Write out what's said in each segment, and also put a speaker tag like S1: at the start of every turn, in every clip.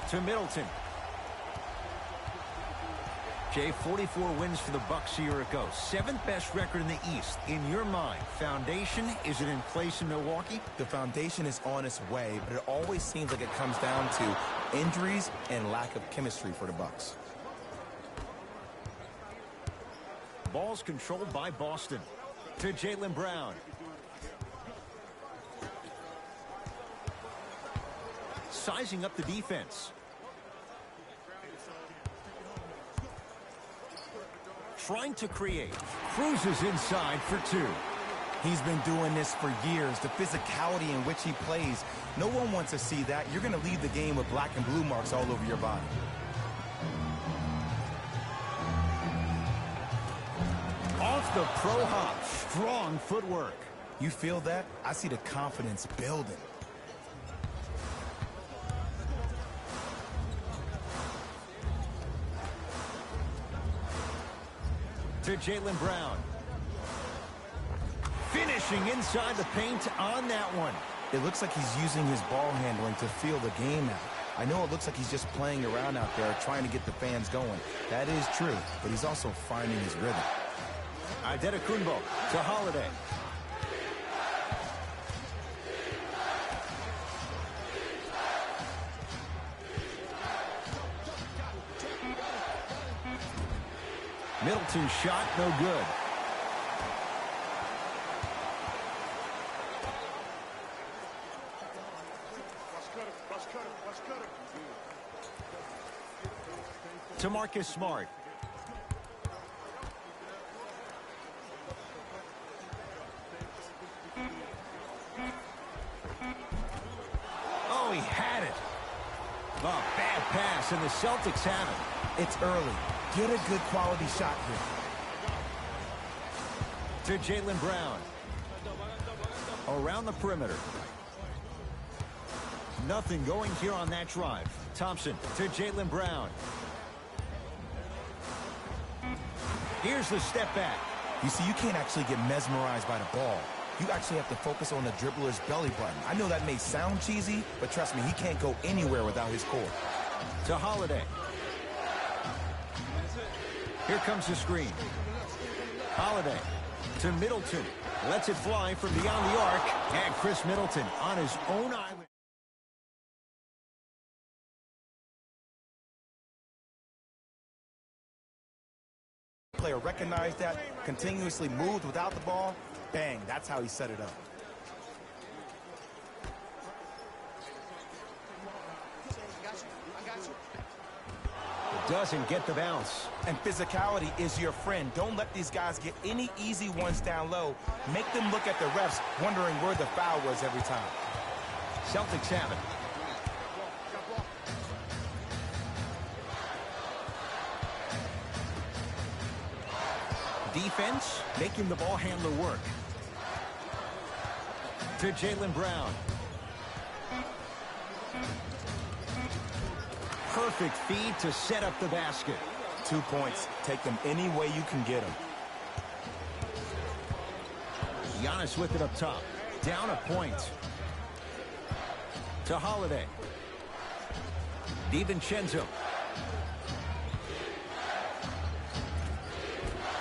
S1: To Middleton. Jay, 44 wins for the Bucks a year ago. 7th best record in the East. In your mind, foundation, is it in place in Milwaukee?
S2: The foundation is on its way, but it always seems like it comes down to injuries and lack of chemistry for the Bucks.
S1: Ball's controlled by Boston. To Jaylen Brown. Sizing up the defense. Trying to create. Cruises inside for 2.
S2: He's been doing this for years. The physicality in which he plays, no one wants to see that. You're going to leave the game with black and blue marks all over your body.
S1: Off the pro hop. Strong footwork.
S2: You feel that? I see the confidence building.
S1: To Jaylen Brown. Finishing inside the paint on that one.
S2: It looks like he's using his ball handling to feel the game out. I know it looks like he's just playing around out there trying to get the fans going. That is true, but he's also finding his rhythm.
S1: Antetokounmpo to Holiday. Middleton shot, no good. To Marcus Smart. Oh, he had it. Oh, bad pass, and the Celtics have it.
S2: It's early. Get a good quality shot
S1: To
S2: here.
S1: Jaylen Brown. Around the perimeter. Nothing going here on that drive. Thompson to Jaylen Brown. Here's the step back.
S2: You see, you can't actually get mesmerized by the ball. You actually have to focus on the dribbler's belly button. I know that may sound cheesy, but trust me, he can't go anywhere without his core.
S1: To Holiday. Here comes the screen. Holiday to Middleton. Lets it fly from beyond the arc. And Chris Middleton on his own island.
S2: Player recognized that, continuously moved without the ball. Bang, that's how he set it up.
S1: Doesn't get the bounce.
S2: And physicality is your friend. Don't let these guys get any easy ones down low. Make them look at the refs, wondering where the foul was every time.
S1: Celtics have it. Defense making the ball handler work. To Jaylen Brown. Perfect feed to set up the basket.
S2: 2 points. Take them any way you can get them.
S1: Giannis with it up top. Down a point. To Holiday. DiVincenzo.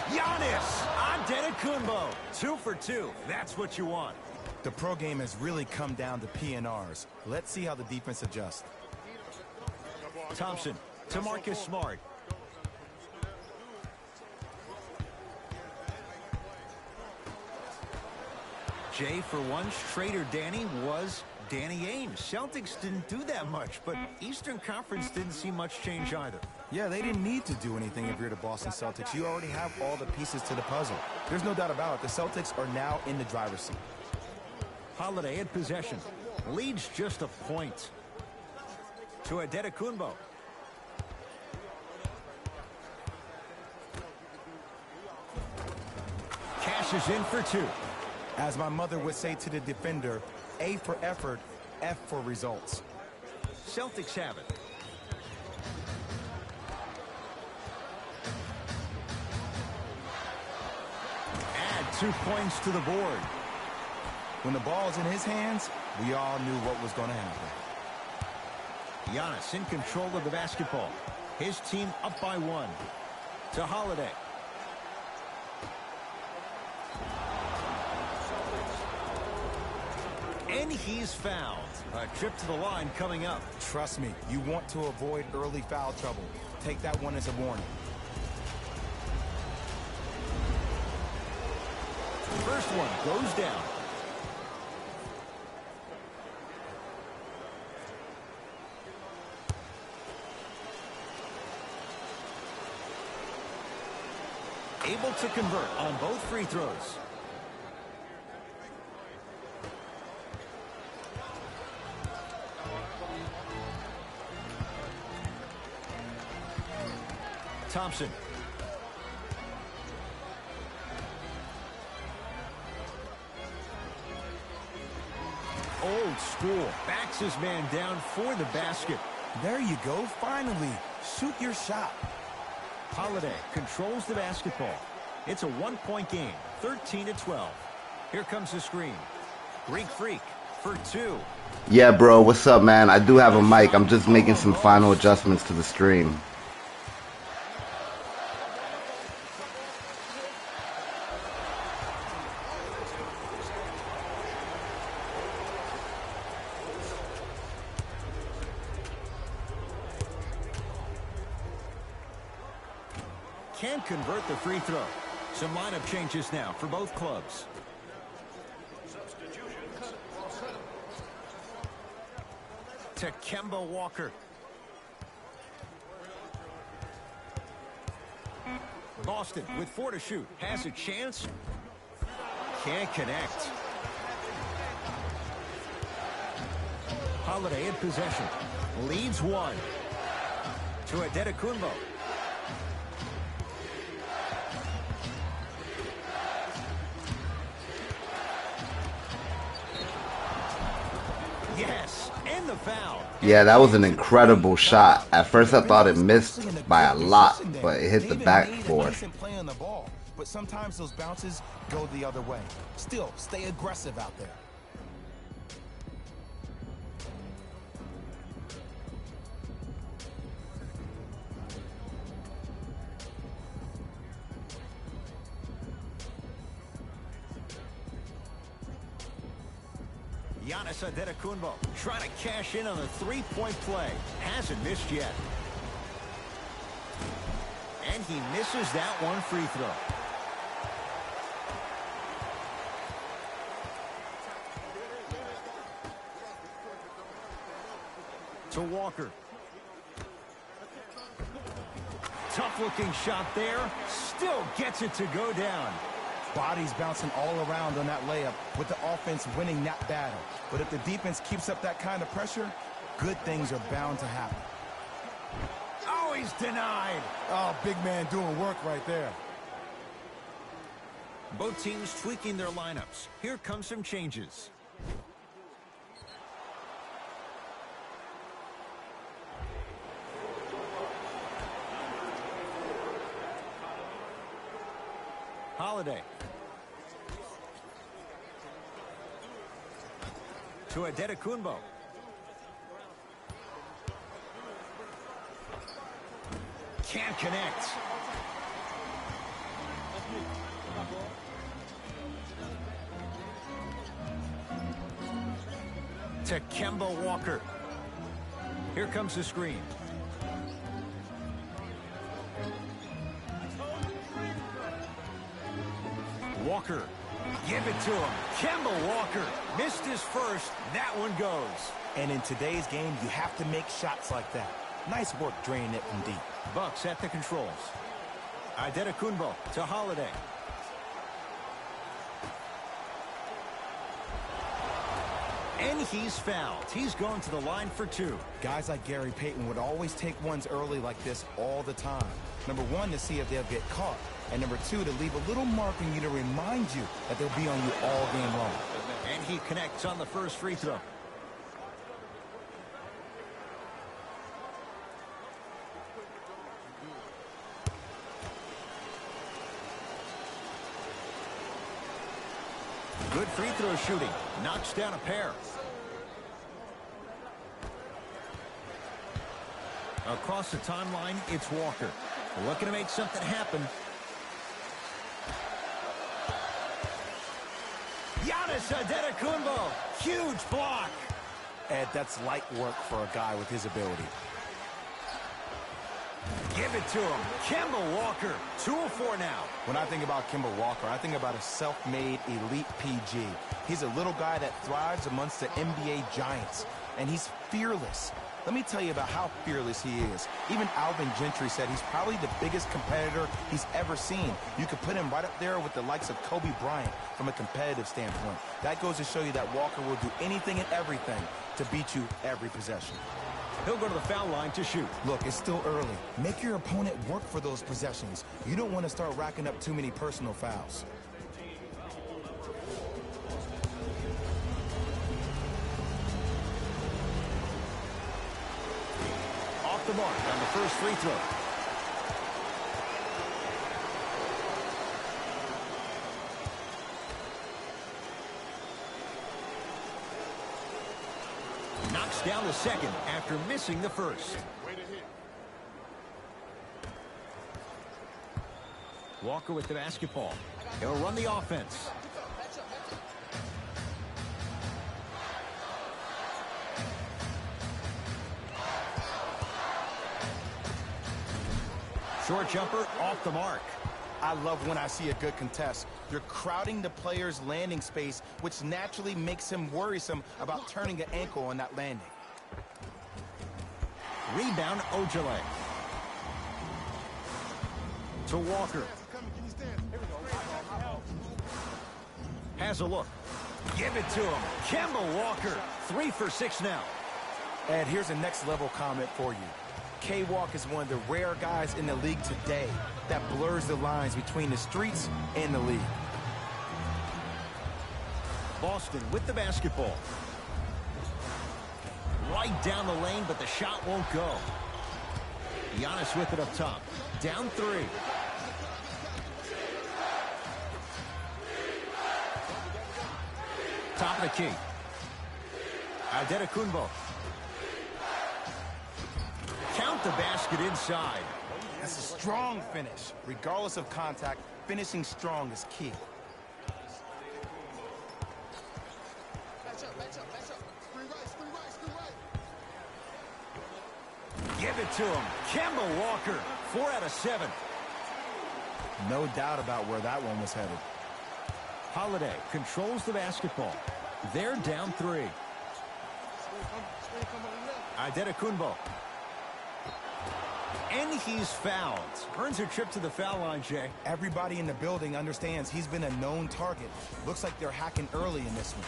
S1: Giannis! Antetokounmpo. 2 for 2. That's what you want.
S2: The pro game has really come down to PNRs. Let's see how the defense adjusts.
S1: Thompson to Marcus Smart. Jay, for once, Trader Danny was Danny Ainge. Celtics didn't do that much, but Eastern Conference didn't see much change either.
S2: Yeah, they didn't need to do anything if you're the Boston Celtics. You already have all the pieces to the puzzle. There's no doubt about it. The Celtics are now in the driver's seat.
S1: Holiday in possession. Leads just a point. To Antetokounmpo. Cashes in for 2.
S2: As my mother would say to the defender, A for effort, F for results.
S1: Celtics have it. Add 2 points to the board.
S2: When the ball's in his hands, we all knew what was going to happen.
S1: Giannis in control of the basketball. His team up by 1. To Holiday. And he's fouled. A trip to the line coming up.
S2: Trust me, you want to avoid early foul trouble. Take that one as a warning.
S1: First one goes down. Able to convert on both free throws. Thompson. Old school. Backs his man down for the basket.
S2: There you go. Finally, shoot your shot.
S1: Holiday controls the basketball. It's a 1-point game, 13-12. Here comes the screen. Greek Freak for 2.
S3: Yeah, bro, what's up, man? I do have a mic. I'm just making some final adjustments to the stream.
S1: Can't convert the free throw. Some lineup changes now for both clubs. To Kemba Walker. Boston with 4 to shoot. Has a chance. Can't connect. Holiday in possession. Leads 1. To Adetokounmpo. Yes, and the foul.
S3: Yeah, that was an incredible shot. At first I thought it missed by a lot, but it hit the backboard.
S2: But sometimes those bounces go the other way. Still, stay aggressive out there.
S1: Giannis Adetokounmpo trying to cash in on a 3-point play. Hasn't missed yet. And he misses that one free throw. To Walker. Tough looking shot there. Still gets it to go down.
S2: Bodies bouncing all around on that layup with the offense winning that battle. But if the defense keeps up that kind of pressure, good things are bound to happen.
S1: Oh, he's denied.
S2: Oh, big man doing work right there.
S1: Both teams tweaking their lineups. Here come some changes. Holiday. To Adetokounmpo. Can't connect. To Kemba Walker. Here comes the screen. Walker, give it to him. Kemba Walker missed his first. That one goes.
S2: And in today's game, you have to make shots like that. Nice work draining it from deep.
S1: Bucks at the controls. Adetokounmpo to Holiday. And he's fouled. He's going to the line for 2.
S2: Guys like Gary Payton would always take ones early like this all the time. Number 1, to see if they'll get caught. And number 2, to leave a little mark on you to remind you that they'll be on you all game long.
S1: And he connects on the first free throw. Good free throw shooting. Knocks down a pair. Across the timeline, it's Walker. Looking to make something happen. Giannis Antetokounmpo. Huge block.
S2: Ed, that's light work for a guy with his ability.
S1: Give it to him. Kemba Walker. 2 of 4 now.
S2: When I think about Kemba Walker, I think about a self-made elite PG. He's a little guy that thrives amongst the NBA giants, and he's fearless. Let me tell you about how fearless he is. Even Irving Gentry said he's probably the biggest competitor he's ever seen. You could put him right up there with the likes of Kobe Bryant from a competitive standpoint. That goes to show you that Walker will do anything and everything to beat you every possession.
S1: He'll go to the foul line to shoot.
S2: Look, it's still early. Make your opponent work for those possessions. You don't want to start racking up too many personal fouls.
S1: Off the mark on the first free throw. Knocks down the second after missing the first. Walker with the basketball. He'll run the offense. Short jumper off the mark.
S2: I love when I see a good contest. You're crowding the player's landing space, which naturally makes him worrisome about turning an ankle on that landing.
S1: Rebound, Ojale. To Walker. Has a look. Give it to him. Kemba Walker. 3 for 6 now.
S2: Ed, here's a next level comment for you. K-Walk is one of the rare guys in the league today that blurs the lines between the streets and the league.
S1: Boston with the basketball. Right down the lane, but the shot won't go. Giannis with it up top. Down 3. Top of the key. Antetokounmpo. Count the basket inside.
S2: That's a strong finish. Regardless of contact, finishing strong is key.
S1: Give it to him. Kemba Walker. 4 out of 7.
S2: No doubt about where that one was headed.
S1: Holiday controls the basketball. They're down 3. Antetokounmpo. And he's fouled. Earns a trip to the foul line, Jay.
S2: Everybody in the building understands he's been a known target. Looks like they're hacking early in this one.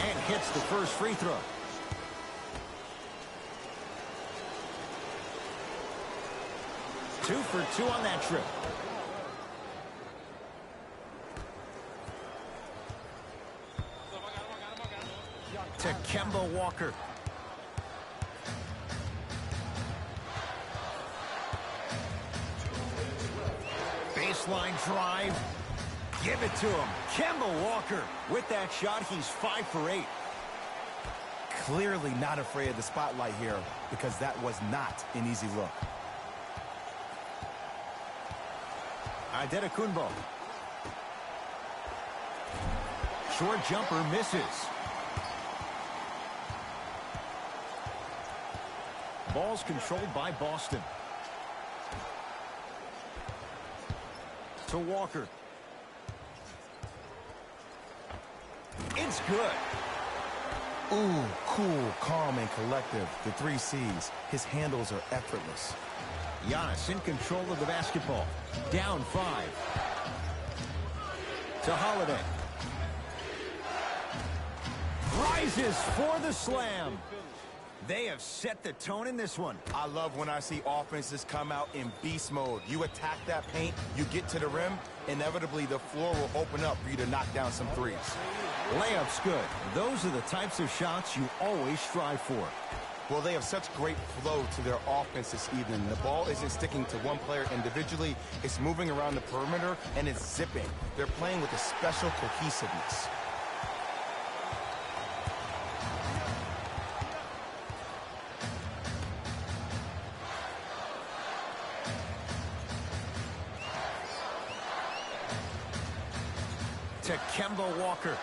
S1: And hits the first free throw. Two for 2 on that trip. To Kemba Walker. Baseline drive. Give it to him. Kemba Walker. With that shot, he's 5 for 8.
S2: Clearly not afraid of the spotlight here because that was not an easy look.
S1: Antetokounmpo. Short jumper misses. Ball's controlled by Boston. To Walker. It's good.
S2: Ooh, cool, calm, and collective. The 3 C's. His handles are effortless.
S1: Giannis in control of the basketball. Down 5. To Holiday. Rises for the slam. They have set the tone in this one.
S2: I love when I see offenses come out in beast mode. You attack that paint, you get to the rim, inevitably the floor will open up for you to knock down some threes.
S1: Layup's good. Those are the types of shots you always strive for.
S2: Well, they have such great flow to their offense this evening. The ball isn't sticking to one player individually. It's moving around the perimeter, and it's zipping. They're playing with a special cohesiveness.
S1: to Kemba Walker.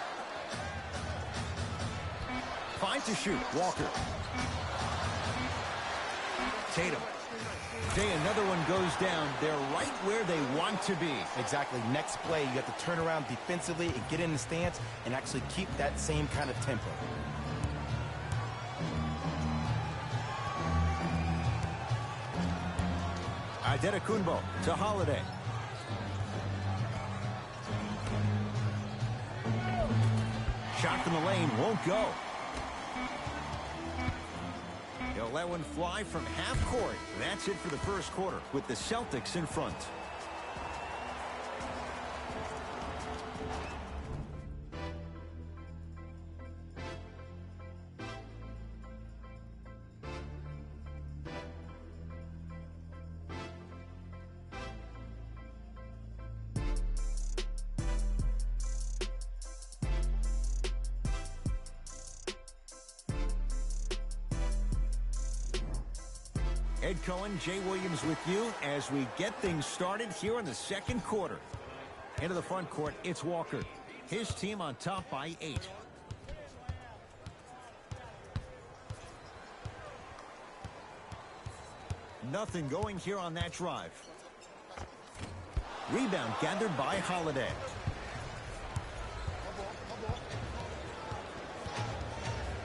S1: 5 to shoot. Walker. Tatum. Jay, another one goes down. They're right where they want to be.
S2: Exactly. Next play, you have to turn around defensively and get in the stance and actually keep that same kind of tempo.
S1: Antetokounmpo to Holiday. Shot from the lane won't go. He'll let one fly from half court. That's it for the first quarter with the Celtics in front. Ed Cohen, Jay Williams with you as we get things started here in the second quarter. Into the front court, it's Walker. His team on top by 8. Nothing going here on that drive. Rebound gathered by Holiday.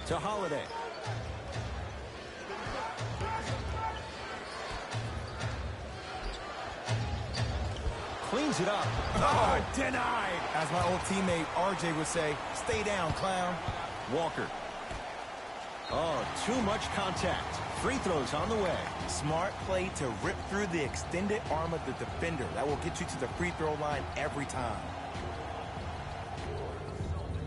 S1: To Holiday. Cleans it up. Oh, denied.
S2: As my old teammate RJ would say, stay down, clown.
S1: Walker. Oh, too much contact. Free throws on the way.
S2: Smart play to rip through the extended arm of the defender. That will get you to the free throw line every time.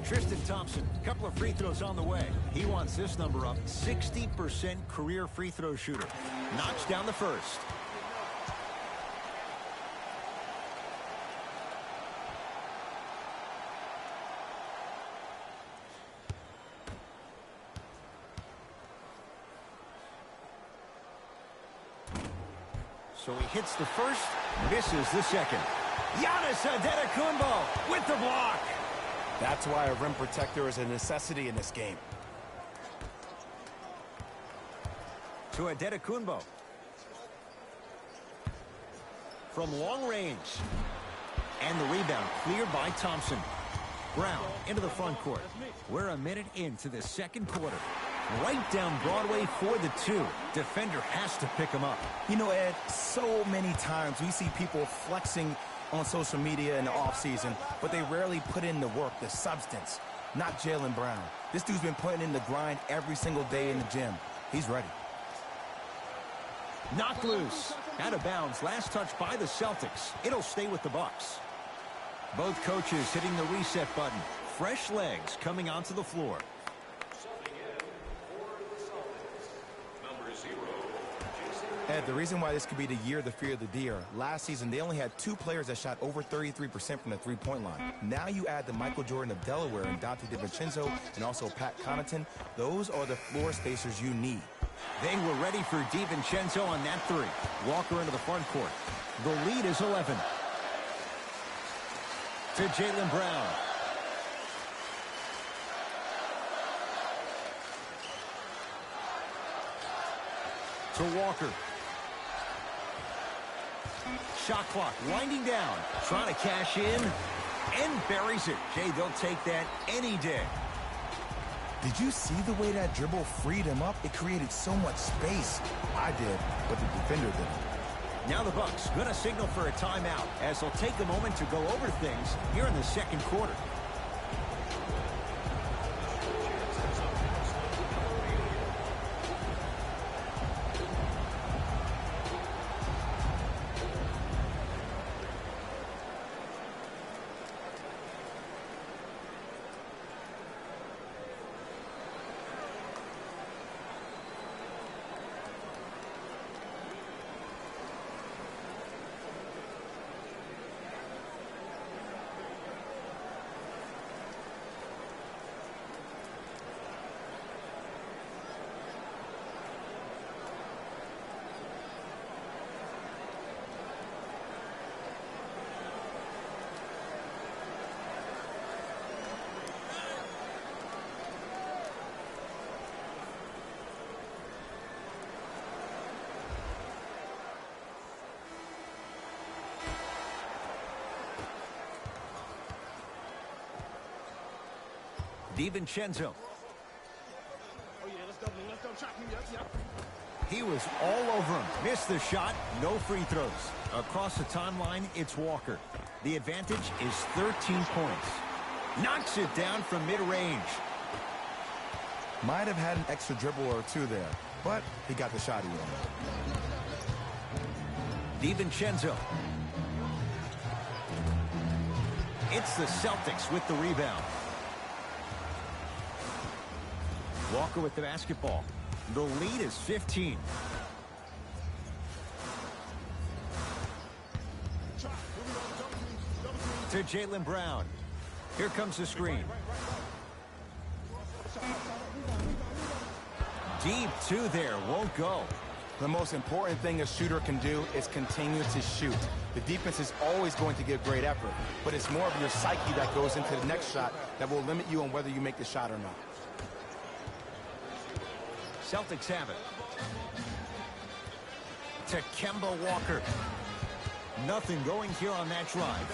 S1: Tristan Thompson, a couple of free throws on the way. He wants this number up. 60% career free throw shooter. Knocks down the first. So he hits the first, misses the second. Giannis Antetokounmpo with the block.
S2: That's why a rim protector is a necessity in this game.
S1: To Antetokounmpo. From long range. And the rebound cleared by Thompson. Brown into the front court. We're a minute into the second quarter. Right down Broadway for the 2. Defender has to pick him up.
S2: You know, Ed, so many times we see people flexing on social media in the offseason, but they rarely put in the work, the substance. Not Jaylen Brown. This dude's been putting in the grind every single day in the gym. He's ready.
S1: Knocked loose. Out of bounds. Last touch by the Celtics. It'll stay with the Bucks. Both coaches hitting the reset button. Fresh legs coming onto the floor.
S2: Ed, the reason why this could be the year of the fear of the deer, last season they only had 2 players that shot over 33% from the three-point line. Now you add the Michael Jordan of Delaware and Dante DiVincenzo and also Pat Connaughton. Those are the floor spacers you need.
S1: They were ready for DiVincenzo on that 3. Walker into the front court. The lead is 11. To Jaylen Brown. To Walker. Shot clock winding down. Trying to cash in. And buries it. Jay, they'll take that any day.
S2: Did you see the way that dribble freed him up? It created so much space. I did, but the defender didn't.
S1: Now the Bucks going to signal for a timeout as they'll take a moment to go over things here in the second quarter. DiVincenzo. He was all over him. Missed the shot. No free throws. Across the timeline, it's Walker. The advantage is 13 points. Knocks it down from mid-range.
S2: Might have had an extra dribble or two there, but he got the shot he wanted.
S1: DiVincenzo. It's the Celtics with the rebound. Walker with the basketball. The lead is 15. To Jaylen Brown. Here comes the screen. Deep two there, won't go.
S2: The most important thing a shooter can do is continue to shoot. The defense is always going to give great effort, but it's more of your psyche that goes into the next shot that will limit you on whether you make the shot or not.
S1: Celtics have it. To Kemba Walker. Nothing going here on that drive.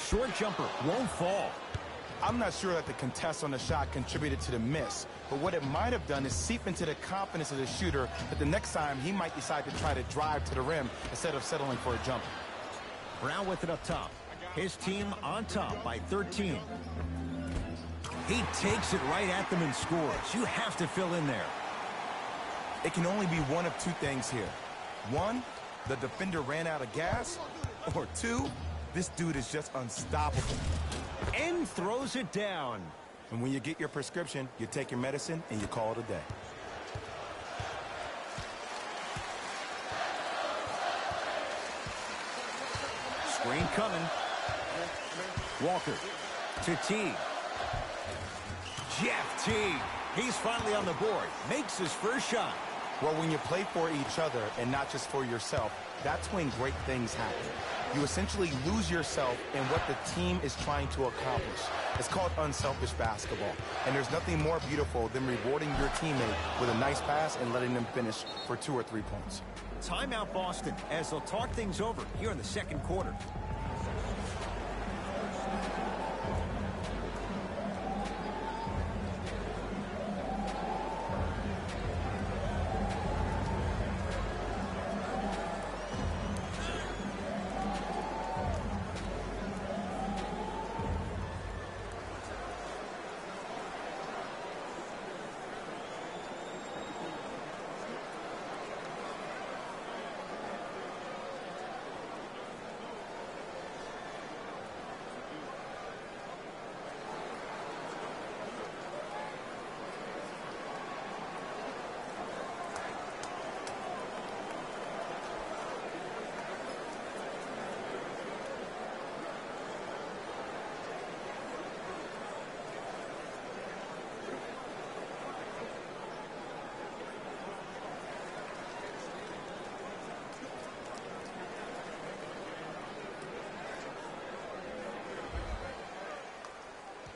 S1: Short jumper won't fall.
S2: I'm not sure that the contest on the shot contributed to the miss, but what it might have done is seep into the confidence of the shooter that the next time he might decide to try to drive to the rim instead of settling for a jumper.
S1: Brown with it up top. His team on top by 13. He takes it right at them and scores. You have to fill in there.
S2: It can only be one of two things here. One, the defender ran out of gas, or two, this dude is just unstoppable.
S1: And throws it down.
S2: And when you get your prescription, you take your medicine and you call it a day.
S1: Screen coming. Walker to T. Jeff T. He's finally on the board. Makes his first shot.
S2: Well, when you play for each other and not just for yourself, that's when great things happen. You essentially lose yourself in what the team is trying to accomplish. It's called unselfish basketball. And there's nothing more beautiful than rewarding your teammate with a nice pass and letting them finish for 2 or 3 points.
S1: Timeout Boston as they'll talk things over here in the second quarter.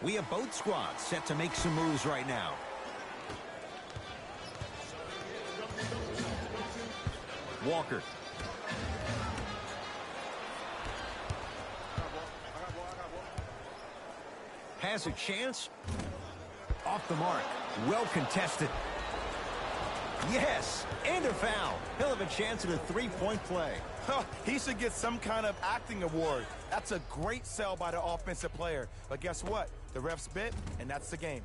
S1: We have both squads set to make some moves right now. Walker. Has a chance. Off the mark. Well contested. Yes, and a foul. He'll have a chance at a three-point play.
S2: He should get some kind of acting award. That's a great sell by the offensive player. But guess what? The refs bit, and that's the game.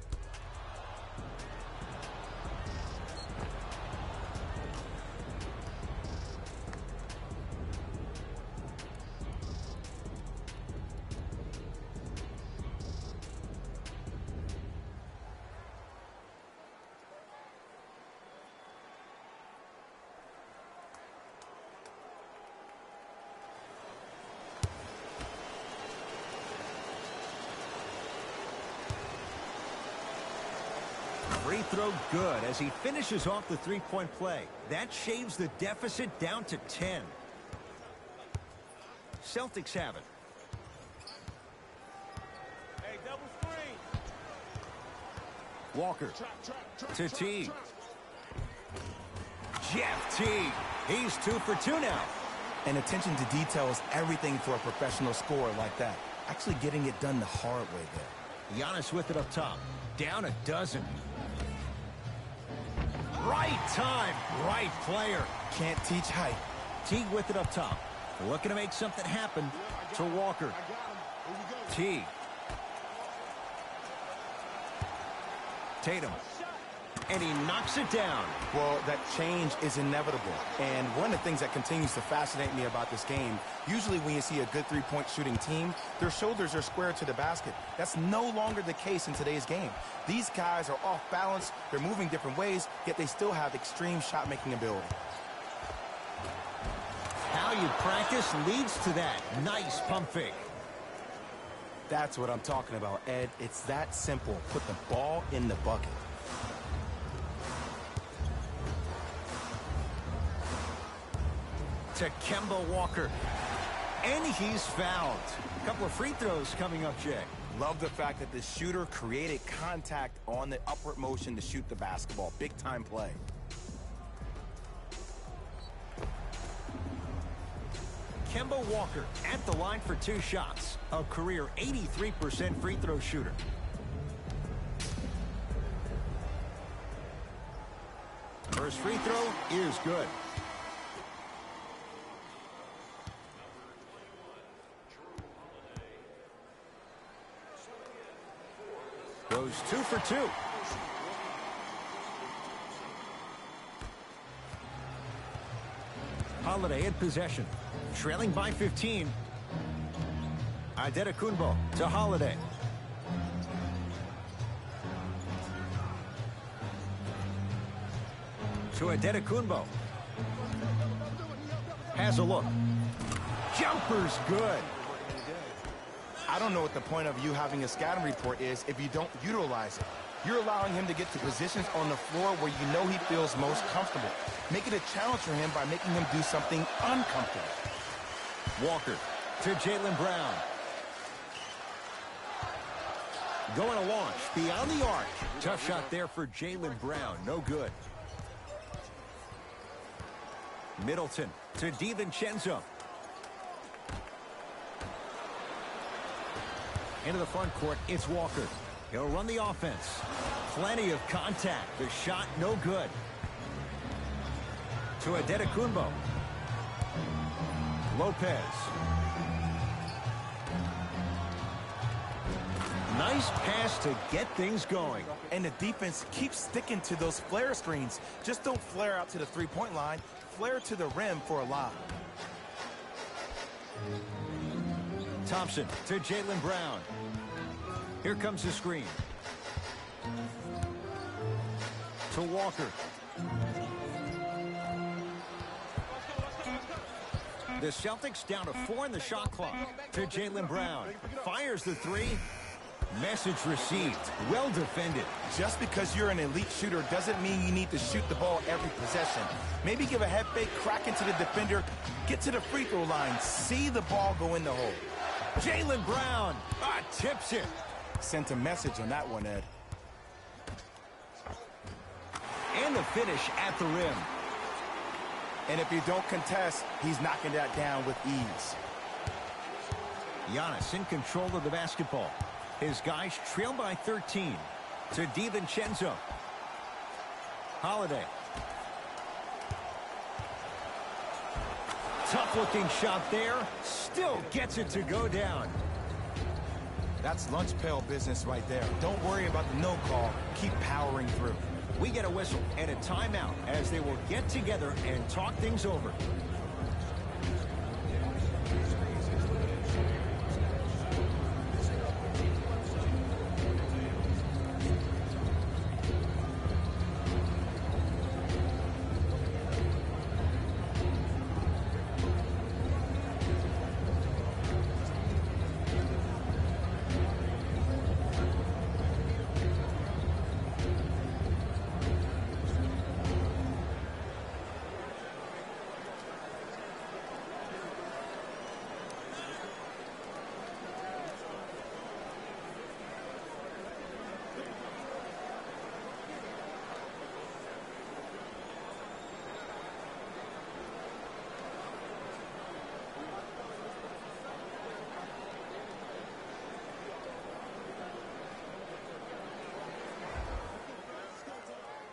S1: Free throw good as he finishes off the three-point play. That shaves the deficit down to 10. Celtics have it.
S4: Hey, double screen.
S1: Walker to T. Jeff T. He's 2 for 2 now.
S2: And attention to detail is everything for a professional scorer like that. Actually getting it done the hard way there.
S1: Giannis with it up top. Down a dozen. Right time, right player.
S2: Can't teach height.
S1: Teague with it up top. Looking to make something happen to Walker. Teague. Tatum. And he knocks it down.
S2: Well, that change is inevitable. And one of the things that continues to fascinate me about this game, usually when you see a good three-point shooting team, their shoulders are square to the basket. That's no longer the case in today's game. These guys are off balance, they're moving different ways, yet they still have extreme shot-making ability.
S1: How you practice leads to that. Nice pump fake.
S2: That's what I'm talking about, Ed. It's that simple. Put the ball in the bucket.
S1: To Kemba Walker. And he's fouled. A couple of free throws coming up, Jay.
S2: Love the fact that the shooter created contact on the upward motion to shoot the basketball. Big time play.
S1: Kemba Walker at the line for 2 shots. A career 83% free throw shooter. First free throw is good. Goes 2 for 2. Holiday in possession. Trailing by 15. Antetokounmpo to Holiday. To Antetokounmpo. Has a look. Jumper's good.
S2: I don't know what the point of you having a scouting report is if you don't utilize it. You're allowing him to get to positions on the floor where you know he feels most comfortable. Make it a challenge for him by making him do something uncomfortable.
S1: Walker to Jaylen Brown. Going to launch beyond the arc. Tough shot there for Jaylen Brown. No good. Middleton to DiVincenzo. Into the front court, it's Walker. He'll run the offense. Plenty of contact. The shot no good. To Antetokounmpo. Lopez. Nice pass to get things going.
S2: And the defense keeps sticking to those flare screens. Just don't flare out to the three-point line. Flare to the rim for a lob.
S1: Thompson to Jaylen Brown. Here comes the screen. To Walker. The Celtics down to 4 in the shot clock. To Jaylen Brown. Fires the 3. Message received. Well defended.
S2: Just because you're an elite shooter doesn't mean you need to shoot the ball every possession. Maybe give a head fake, crack into the defender, get to the free throw line, see the ball go in the hole.
S1: Jaylen Brown tips it.
S2: Sent a message on that one, Ed.
S1: And the finish at the rim.
S2: And if you don't contest, he's knocking that down with ease.
S1: Giannis in control of the basketball. His guys trail by 13. To DiVincenzo. Holiday. Tough-looking shot there. Still gets it to go down.
S2: That's lunch pail business right there. Don't worry about the no call. Keep powering through.
S1: We get a whistle and a timeout as they will get together and talk things over.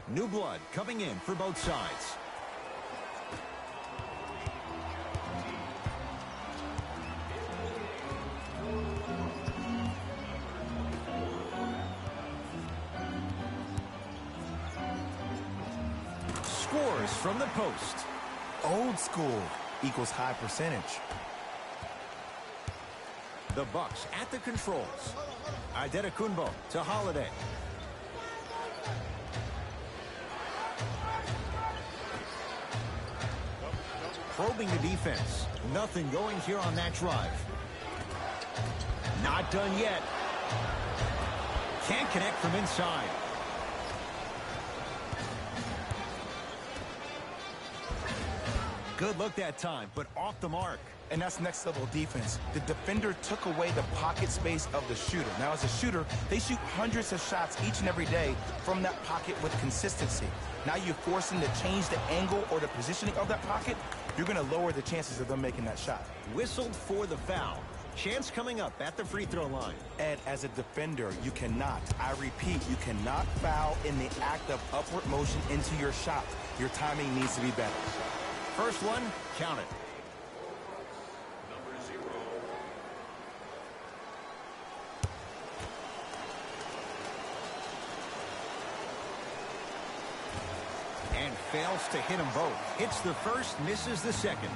S1: New blood coming in for both sides. Scores from the post.
S2: Old school equals high percentage.
S1: The Bucks at the controls. Adetokunbo to Holiday. Probing the defense. Nothing going here on that drive. Not done yet. Can't connect from inside. Good look that time, but off the mark.
S2: And that's next level defense. The defender took away the pocket space of the shooter. Now, as a shooter, they shoot hundreds of shots each and every day from that pocket with consistency. Now you're forcing to change the angle or the positioning of that pocket. You're going to lower the chances of them making that shot.
S1: Whistled for the foul. Chance coming up at the free throw line.
S2: Ed, as a defender, you cannot, I repeat, you cannot foul in the act of upward motion into your shot. Your timing needs to be better.
S1: First one, count it. And fails to hit them both. Hits the first, misses the second.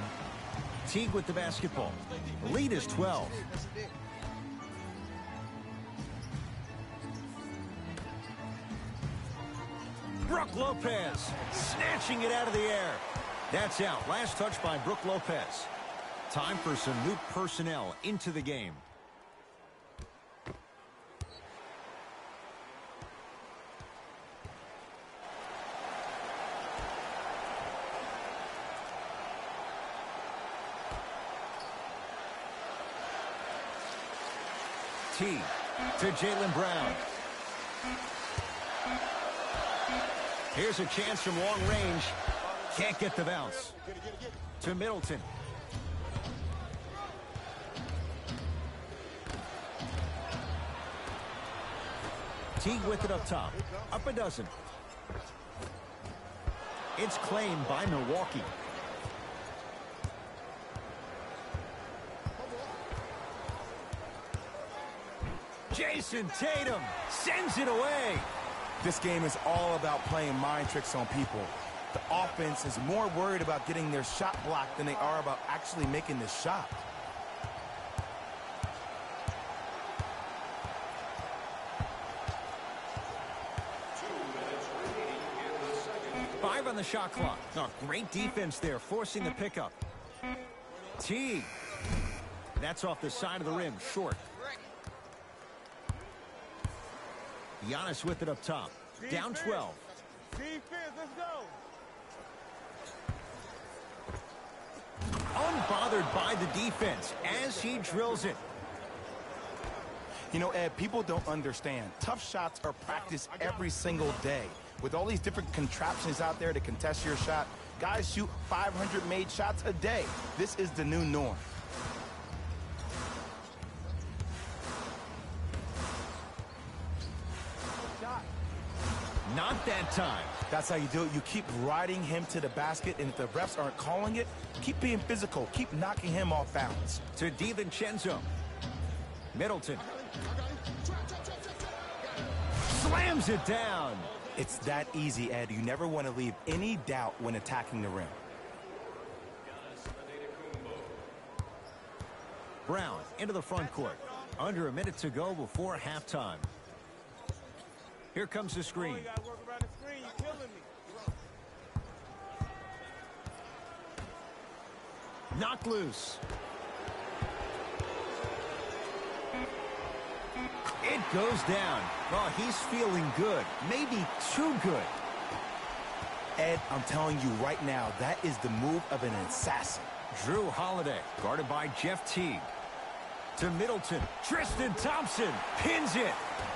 S1: Teague with the basketball. The lead is 12. Brook Lopez snatching it out of the air. That's out. Last touch by Brook Lopez. Time for some new personnel into the game. T to Jaylen Brown. Here's a chance from long range. Can't get the bounce. To Middleton. Teague with it up top. Up a dozen. It's claimed by Milwaukee. Jason Tatum sends it away.
S2: This game is all about playing mind tricks on people. The offense is more worried about getting their shot blocked than they are about actually making the shot.
S1: Five on the shot clock. Oh, great defense there, forcing the pickup. T. That's off the side of the rim, short. Giannis with it up top. Down 12.
S4: Defense, let's go.
S1: Unbothered by the defense as he drills it.
S2: You know, Ed, people don't understand. Tough shots are practiced every single day. With all these different contraptions out there to contest your shot, guys shoot 500 made shots a day. This is the new norm.
S1: Not that time.
S2: That's how you do it. You keep riding him to the basket, and if the refs aren't calling it, keep being physical. Keep knocking him off balance.
S1: To DiVincenzo. Middleton. Slams it down.
S2: It's that easy, Ed. You never want to leave any doubt when attacking the rim.
S1: Brown into the front court. Under a minute to go before halftime. Here comes the screen.
S4: You gotta work around the screen. You're killing me.
S1: Knocked loose. It goes down. Oh, he's feeling good. Maybe too good.
S2: Ed, I'm telling you right now, that is the move of an assassin.
S1: Drew Holiday, guarded by Jeff Teague. To Middleton. Tristan Thompson pins it.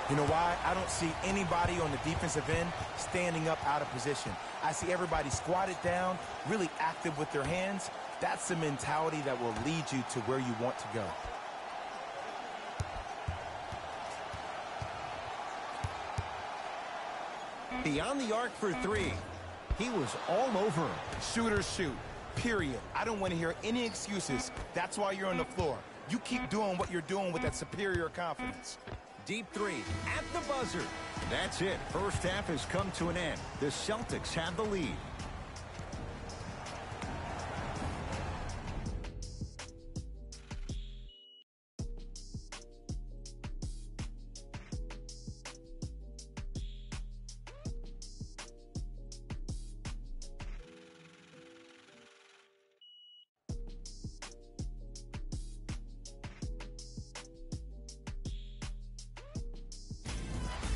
S2: You know why? I don't see anybody on the defensive end standing up out of position. I see everybody squatted down, really active with their hands. That's the mentality that will lead you to where you want to go.
S1: Beyond the arc for three. He was all over him.
S2: Shooters shoot, period. I don't want to hear any excuses. That's why you're on the floor. You keep doing what you're doing with that superior confidence.
S1: Deep three at the buzzer. That's it. First half has come to an end. The Celtics have the lead.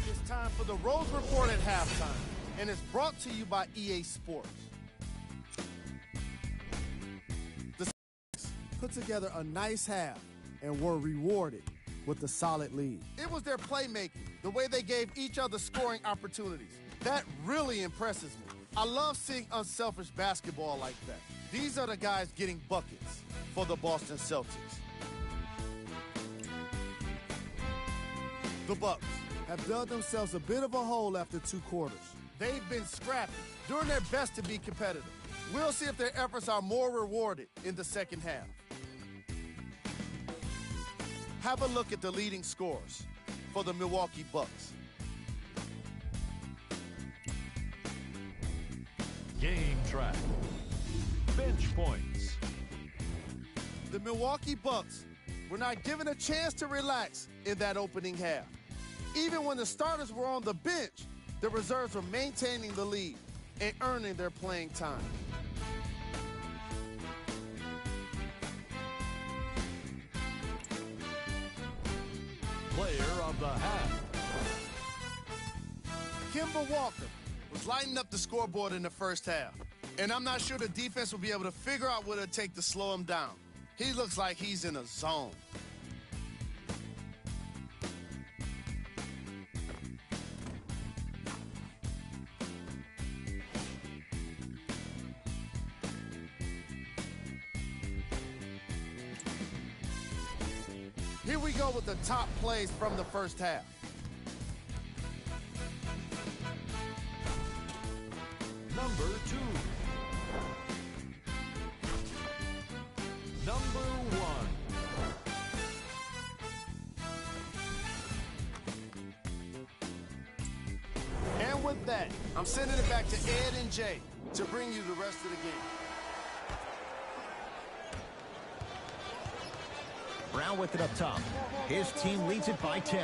S5: It's time for the Rose Report at halftime, and it's brought to you by EA Sports. The Celtics put together a nice half and were rewarded with a solid lead. It was their playmaking, the way they gave each other scoring opportunities. That really impresses me. I love seeing unselfish basketball like that. These are the guys getting buckets for the Boston Celtics. The Bucks have dug themselves a bit of a hole after 2 quarters. They've been scrappy, doing their best to be competitive. We'll see if their efforts are more rewarded in the second half. Have a look at the leading scorers for the Milwaukee Bucks.
S6: Game track. Bench points.
S5: The Milwaukee Bucks were not given a chance to relax in that opening half. Even when the starters were on the bench, the reserves were maintaining the lead and earning their playing time.
S6: Player of the half.
S5: Kemba Walker was lighting up the scoreboard in the first half, and I'm not sure the defense will be able to figure out what it'll take to slow him down. He looks like he's in a zone. Here we go with the top plays from the first half.
S6: Number 2. Number 1.
S5: And with that, I'm sending it back to Ed and Jay to bring you the rest of the game.
S1: Brown with it up top. His team leads it by 10.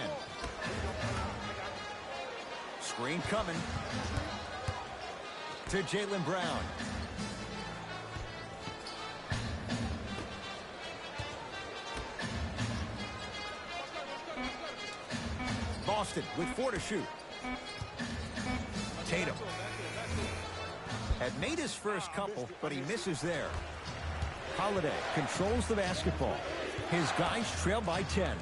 S1: Screen coming to Jaylen Brown. Boston with 4 to shoot. Tatum had made his first couple, but he misses there. Holiday controls the basketball. His guys trail by 10.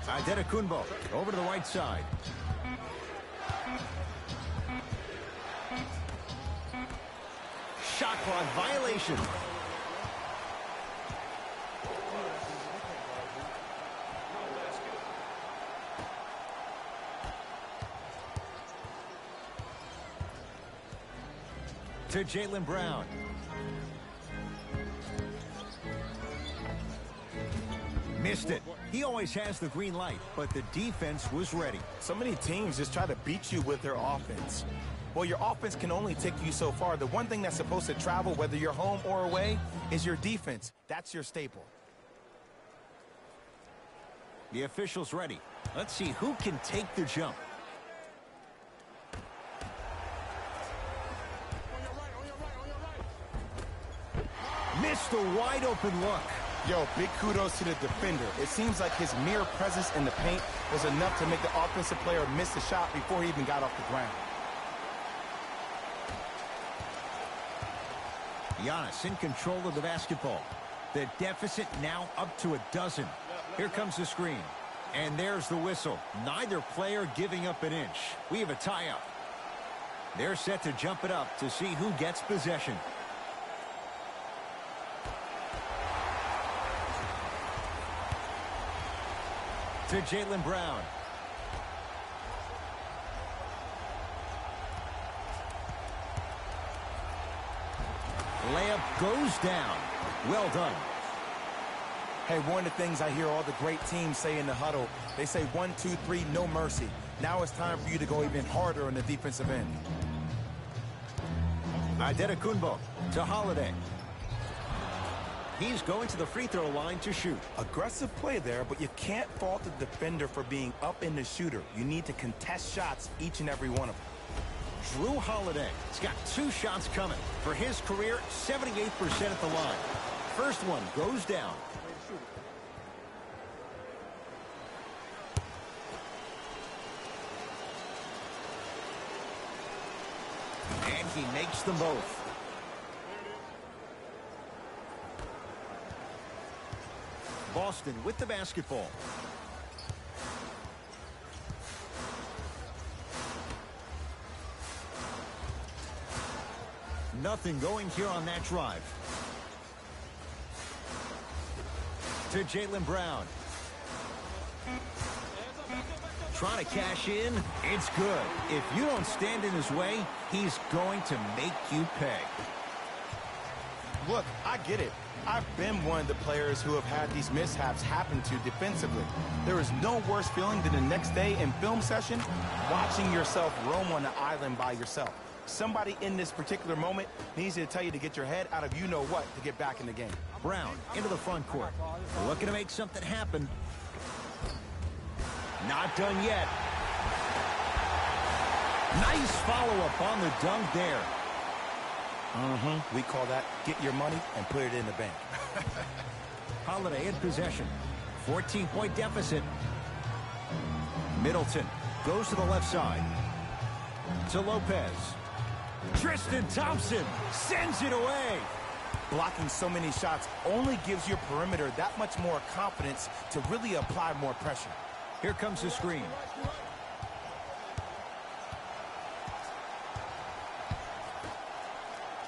S1: Antetokounmpo over to the right side. Shot clock violation. To Jaylen Brown. Missed it. He always has the green light, but the defense was ready.
S2: So many teams just try to beat you with their offense. Well, your offense can only take you so far. The one thing that's supposed to travel, whether you're home or away, is your defense. That's your staple.
S1: The official's ready. Let's see who can take the jump. Missed a wide open look.
S2: Yo, big kudos to the defender. It seems like his mere presence in the paint was enough to make the offensive player miss the shot before he even got off the ground.
S1: Giannis in control of the basketball. The deficit now up to 12. Here comes the screen. And there's the whistle. Neither player giving up an inch. We have a tie-up. They're set to jump it up to see who gets possession. To Jaylen Brown. Layup goes down. Well done.
S2: Hey, one of the things I hear all the great teams say in the huddle, they say 1, 2, 3, no mercy. Now it's time for you to go even harder on the defensive end.
S1: Adetokunbo to Holiday. He's going to the free throw line to shoot.
S2: Aggressive play there, but you can't fault the defender for being up in the shooter. You need to contest shots, each and every one of them.
S1: Drew Holiday has got 2 shots coming. For his career, 78% at the line. First one goes down. And he makes them both. Boston with the basketball. Nothing going here on that drive. To Jaylen Brown. Trying to cash in. It's good. If you don't stand in his way, he's going to make you pay.
S2: Look, I get it. I've been one of the players who have had these mishaps happen to defensively. There is no worse feeling than the next day in film session, watching yourself roam on the island by yourself. Somebody in this particular moment needs to tell you to get your head out of you-know-what to get back in the game.
S1: Brown into the front court. Looking to make something happen. Not done yet. Nice follow-up on the dunk there.
S2: We call that get your money and put it in the bank.
S1: Holiday in possession. 14-point deficit. Middleton goes to the left side. To Lopez. Tristan Thompson sends it away.
S2: Blocking so many shots only gives your perimeter that much more confidence to really apply more pressure.
S1: Here comes the screen.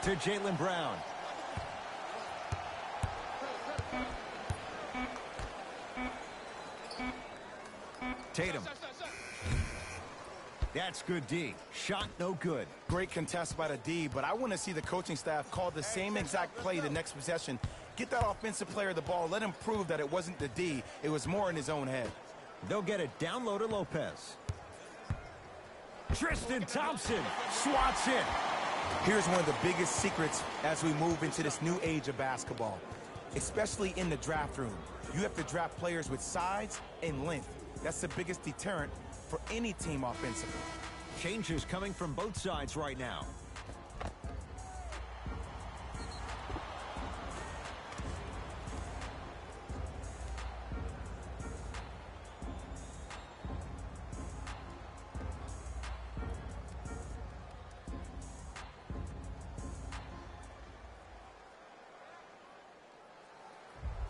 S1: To Jaylen Brown. Tatum. That's good D. Shot no good.
S2: Great contest by the D, but I want to see the coaching staff call the same exact play the next possession. Get that offensive player the ball. Let him prove that it wasn't the D. It was more in his own head.
S1: They'll get it down low to Lopez. Tristan Thompson swats it.
S2: Here's one of the biggest secrets as we move into this new age of basketball, especially in the draft room. You have to draft players with size and length. That's the biggest deterrent for any team offensively.
S1: Changes coming from both sides right now.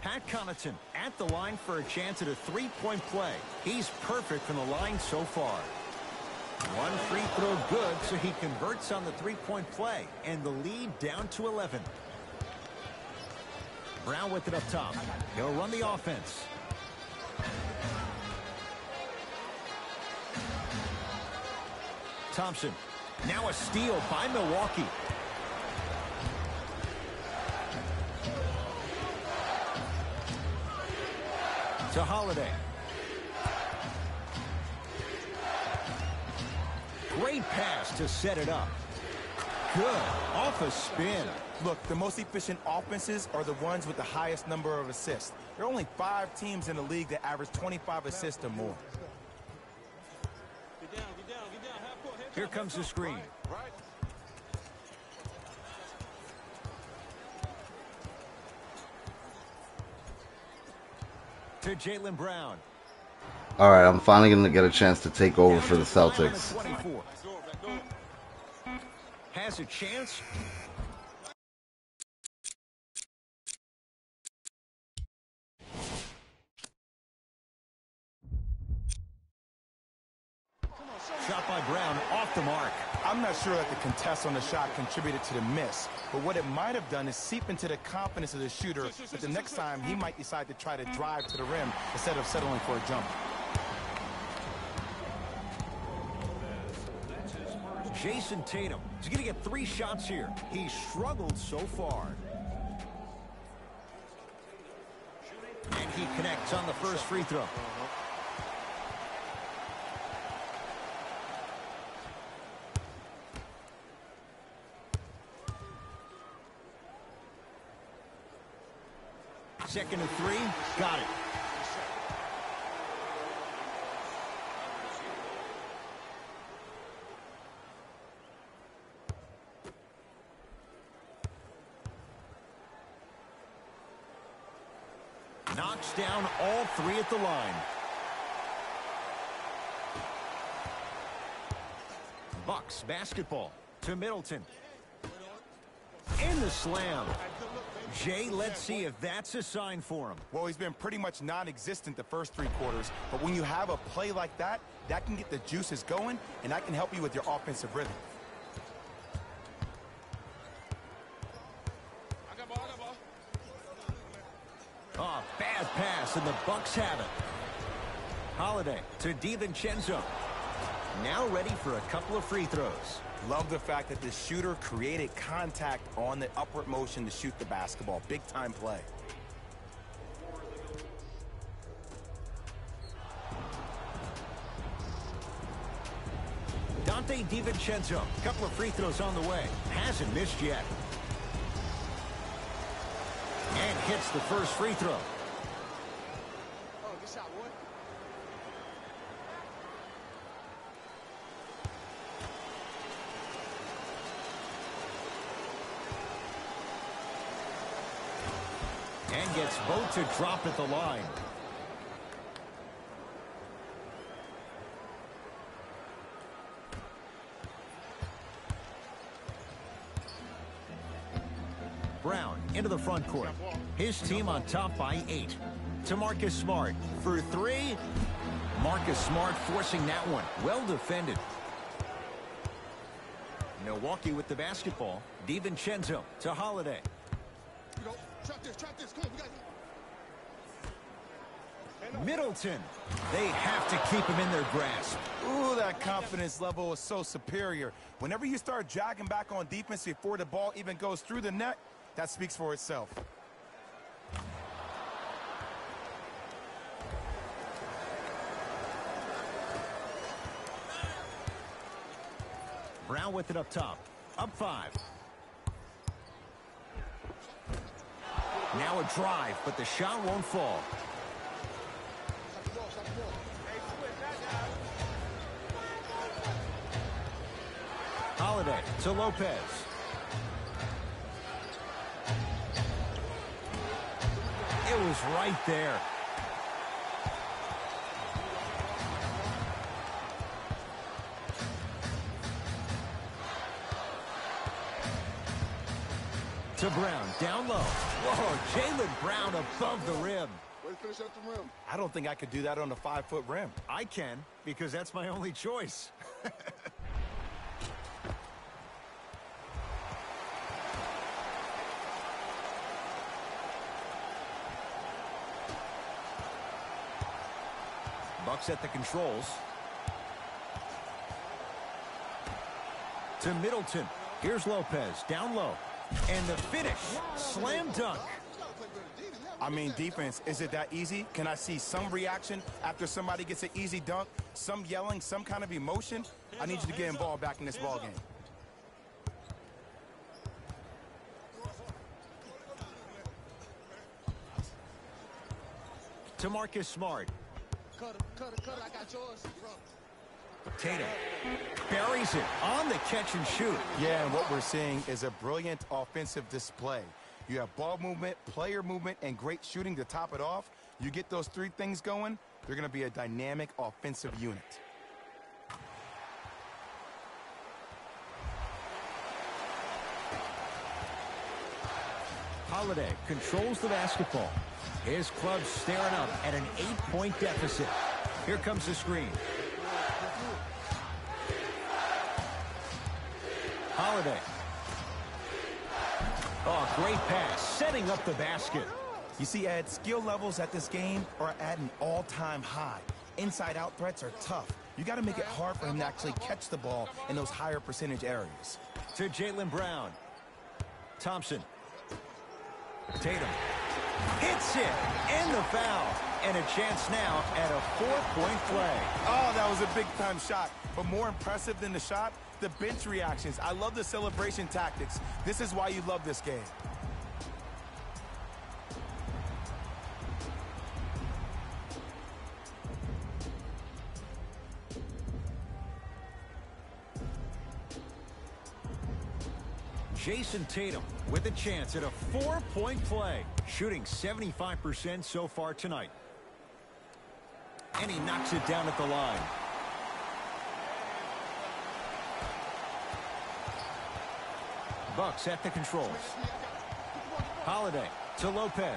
S1: Pat Connaughton at the line for a chance at a three-point play. He's perfect from the line so far. One free throw good, so he converts on the three-point play, and the lead down to 11. Brown with it up top. He'll run the offense. Thompson. Now a steal by Milwaukee. To Holiday. Great pass to set it up. Good. Off a spin.
S2: Look, the most efficient offenses are the ones with the highest number of assists. There are only 5 teams in the league that average 25 assists or more.
S1: Here comes the screen. To Jaylen Brown.
S3: All right, I'm finally going to get a chance to take over for the Celtics.
S1: Has a chance. Shot by Brown off the mark.
S2: I'm not sure that the contest on the shot contributed to the miss, but what it might have done is seep into the confidence of the shooter that the next time he might decide to try to drive to the rim instead of settling for a jump.
S1: Jason Tatum is going to get 3 shots here. He's struggled so far. And he connects on the first free throw. Second and 3, got it. Knocks down all 3 at the line. Bucks basketball to Middleton. In the slam. Jay, let's see if that's a sign for him.
S2: Well, he's been pretty much non-existent the first 3 quarters, but when you have a play like that, that can get the juices going, and that can help you with your offensive rhythm.
S1: Oh, bad pass, and the Bucks have it. Holiday to DiVincenzo. Now ready for a couple of free throws.
S2: Love the fact that the shooter created contact on the upward motion to shoot the basketball. Big-time play.
S1: Dante DiVincenzo, a couple of free throws on the way. Hasn't missed yet. And hits the first free throw.
S4: Oh, good shot, boy.
S1: And gets both to drop at the line. Brown into the front court. His team on top by 8. To Marcus Smart for 3. Marcus Smart forcing that one. Well defended. Milwaukee with the basketball. DiVincenzo to Holiday.
S4: Trap this, come on, we got it.
S1: Middleton. They have to keep him in their grasp.
S2: Ooh, that confidence level is so superior. Whenever you start jogging back on defense before the ball even goes through the net, that speaks for itself.
S1: Brown with it up top. Up 5. Now a drive, but the shot won't fall. Holiday to Lopez. It was right there. To Brown, down low. Whoa, Jaylen Brown above the rim.
S4: Way to finish at the rim.
S2: I don't think I could do that on a 5-foot rim.
S1: I can, because that's my only choice. Bucks at the controls. To Middleton. Here's Lopez, down low. And the finish, slam dunk.
S2: I mean, defense, is it that easy? Can I see some reaction after somebody gets an easy dunk? Some yelling, some kind of emotion? I need you to get involved back in this ball game.
S1: To Marcus Smart.
S4: Cut it, I got yours.
S1: Tatum buries it on the catch and shoot.
S2: Yeah, and what we're seeing is a brilliant offensive display. You have ball movement, player movement, and great shooting to top it off. You get those 3 things going, they're going to be a dynamic offensive unit.
S1: Holiday controls the basketball. His club staring up at an 8-point deficit. Here comes the screen. Holiday. Oh, great pass, setting up the basket.
S2: You see, Ed, skill levels at this game are at an all-time high. Inside-out threats are tough. You got to make it hard for him to actually catch the ball in those higher percentage areas.
S1: To Jaylen Brown. Thompson. Tatum. Hits it. And the foul. And a chance now at a 4-point play.
S2: Oh, that was a big-time shot. But more impressive than the shot, the bench reactions. I love the celebration tactics. This is why you love this game.
S1: Jason Tatum with a chance at a 4-point play, shooting 75% so far tonight. And he knocks it down at the line. Bucks at the controls. Holiday to Lopez.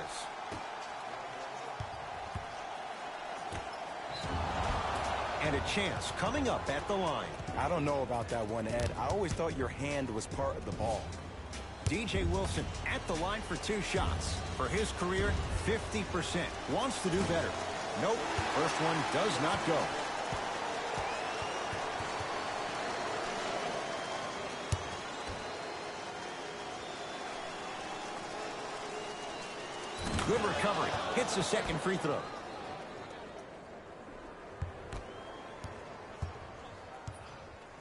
S1: And a chance coming up at the line.
S2: I don't know about that one, Ed. I always thought your hand was part of the ball.
S1: DJ Wilson at the line for 2 shots. For his career, 50%. Wants to do better. Nope. First one does not go. Good recovery. Hits the second free throw.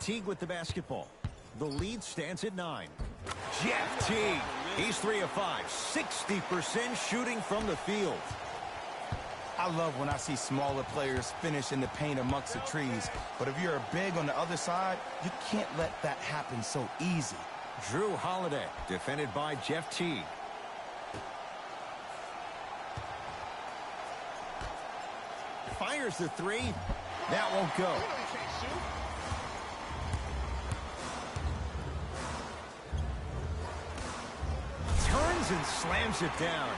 S1: Teague with the basketball. The lead stands at 9. Jeff Teague. He's 3 of 5. 60% shooting from the field.
S2: I love when I see smaller players finish in the paint amongst the trees. But if you're a big on the other side, you can't let that happen so easy.
S1: Drew Holiday, defended by Jeff Teague. Fires the 3. That won't go. Turns and slams it down.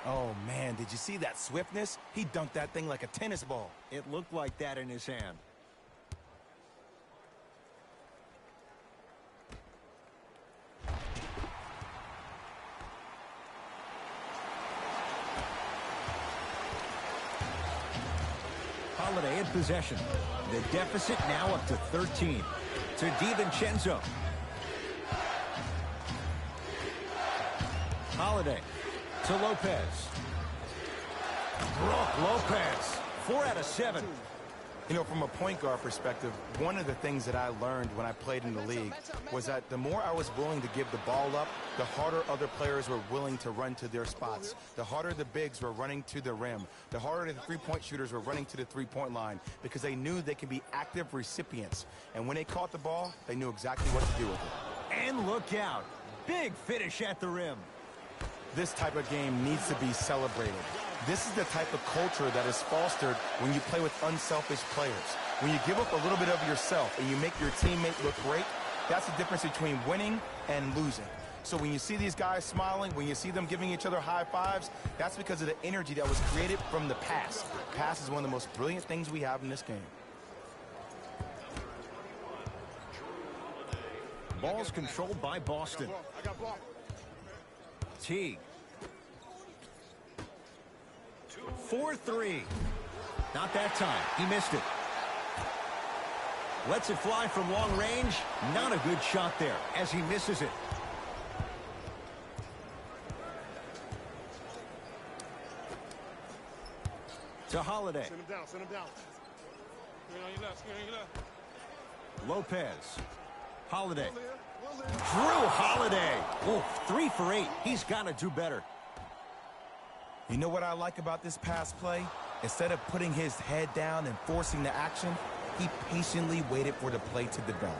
S2: Oh, man, did you see that swiftness? He dunked that thing like a tennis ball.
S1: It looked like that in his hand. Holiday in possession. The deficit now up to 13. To DiVincenzo. Holiday to Lopez. Brook Lopez. 4 out of 7.
S2: You know, from a point guard perspective, one of the things that I learned when I played in the league was that the more I was willing to give the ball up, the harder other players were willing to run to their spots. The harder the bigs were running to the rim. The harder the three-point shooters were running to the three-point line because they knew they could be active recipients. And when they caught the ball, they knew exactly what to do with it.
S1: And look out. Big finish at the rim.
S2: This type of game needs to be celebrated. This is the type of culture that is fostered when you play with unselfish players. When you give up a little bit of yourself and you make your teammate look great, that's the difference between winning and losing. So when you see these guys smiling, when you see them giving each other high fives, that's because of the energy that was created from the pass. Pass is one of the most brilliant things we have in this game.
S1: Ball's controlled by Boston. Teague. 4-3. Not that time. He missed it. Lets it fly from long range. Not a good shot there as he misses it. To Holiday.
S4: Send him down, send him down. Screen on your left, screen on your left.
S1: Lopez. Holiday. Drew Holiday. Oh, 3 for 8. He's got to do better.
S2: You know what I like about this pass play? Instead of putting his head down and forcing the action, he patiently waited for the play to develop.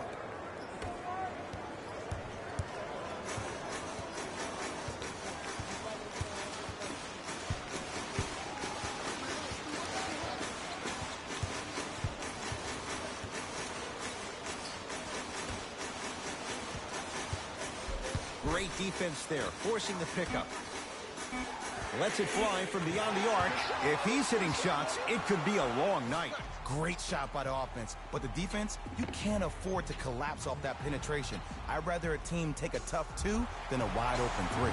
S1: Great defense there, forcing the pickup. Lets it fly from beyond the arc. If he's hitting shots, it could be a long night.
S2: Great shot by the offense, but the defense, you can't afford to collapse off that penetration. I'd rather a team take a tough 2 than a wide open 3.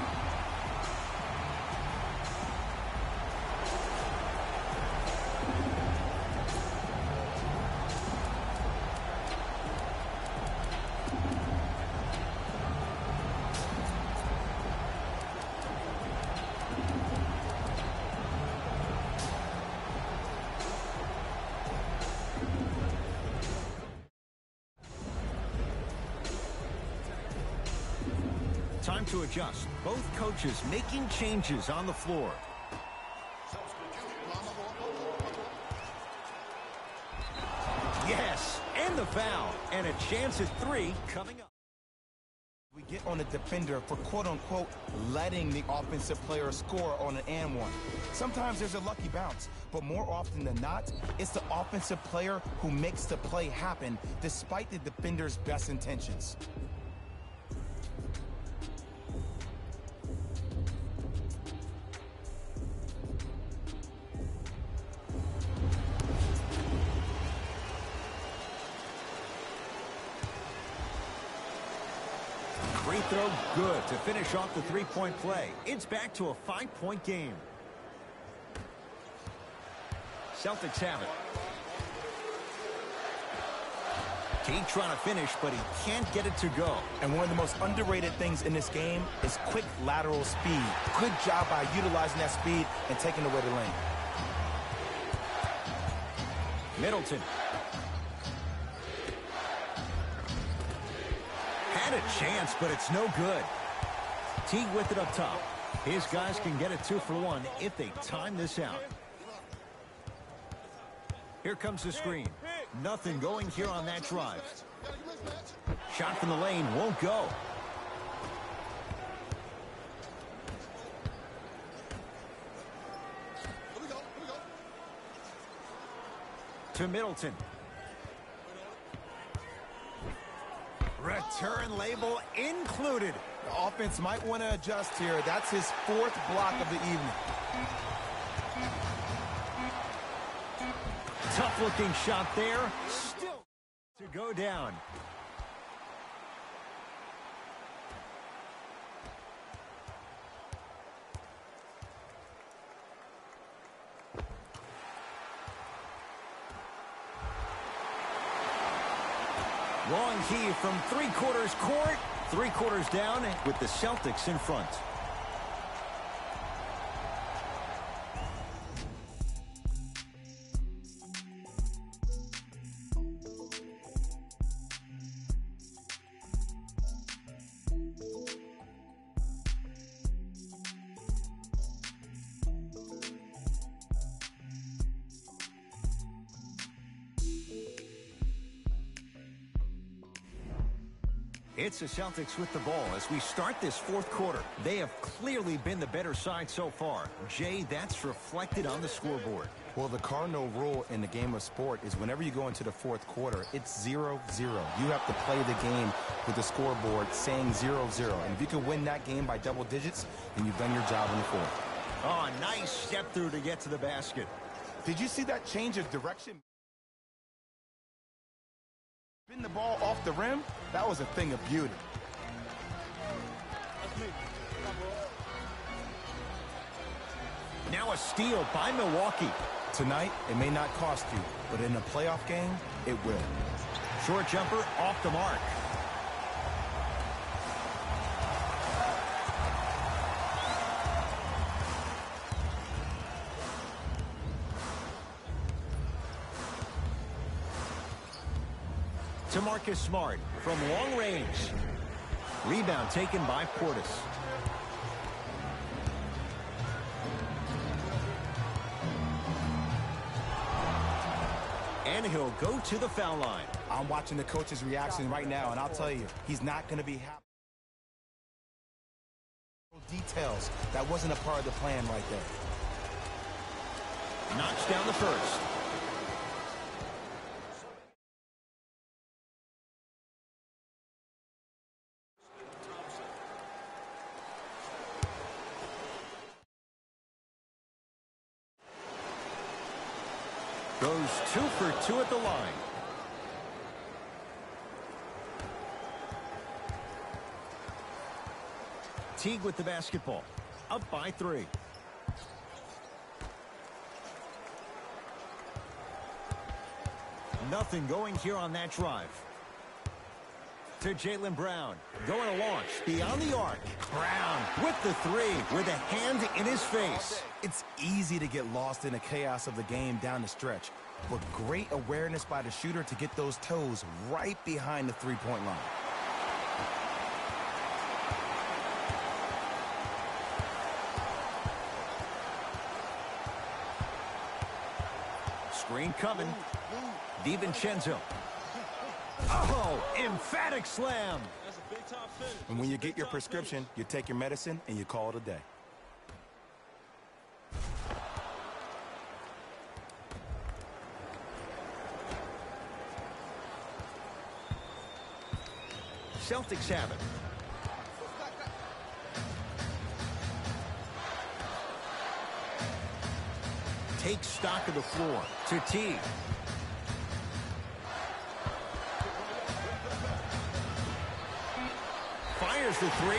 S1: Time to adjust. Both coaches making changes on the floor. Yes, and the foul. And a chance at 3 coming up.
S2: We get on the defender for quote-unquote letting the offensive player score on an and one. Sometimes there's a lucky bounce, but more often than not, it's the offensive player who makes the play happen despite the defender's best intentions.
S1: Free throw good to finish off the three-point play. It's back to a 5-point game. Celtics have it. He's trying to finish, but he can't get it to go.
S2: And one of the most underrated things in this game is quick lateral speed. Good job by utilizing that speed and taking away the lane.
S1: Middleton. Had a chance, but it's no good. Teague with it up top. His guys can get it 2 for 1 if they time this out. Here comes the screen. Nothing going here on that drive. Shot from the lane won't go. To Middleton. Return label included.
S2: The offense might want to adjust here. That's his 4th block of the evening.
S1: Tough-looking shot there. Still to go down. Long heave from three-quarters court. 3 quarters down with the Celtics in front. It's the Celtics with the ball as we start this 4th quarter. They have clearly been the better side so far. Jay, that's reflected on the scoreboard.
S2: Well, the cardinal rule in the game of sport is whenever you go into the 4th quarter, it's 0-0. You have to play the game with the scoreboard saying 0-0. And if you can win that game by double digits, then you've done your job in the 4th.
S1: Oh, nice step through to get to the basket.
S2: Did you see that change of direction? Spin the ball off the rim? That was a thing of beauty.
S1: Now a steal by Milwaukee.
S2: Tonight, it may not cost you, but in a playoff game, it will.
S1: Short jumper off the mark. To Marcus Smart from long range. Rebound taken by Portis. And he'll go to the foul line.
S2: I'm watching the coach's reaction right now, and I'll tell you, he's not going to be happy. Details. That wasn't a part of the plan right there.
S1: Knocks down the first. Goes 2 for 2 at the line. Teague with the basketball. Up by 3. Nothing going here on that drive. To Jaylen Brown. Going to launch beyond the arc. Brown with the 3 with a hand in his face.
S2: It's easy to get lost in the chaos of the game down the stretch, but great awareness by the shooter to get those toes right behind the three-point line.
S1: Screen coming. DiVincenzo. Oh, emphatic slam.
S4: That's a big-time finish.
S2: And when you get your prescription, you take your medicine and you call it a day.
S1: Celtics have it. Take stock of the floor to T. Fires the three.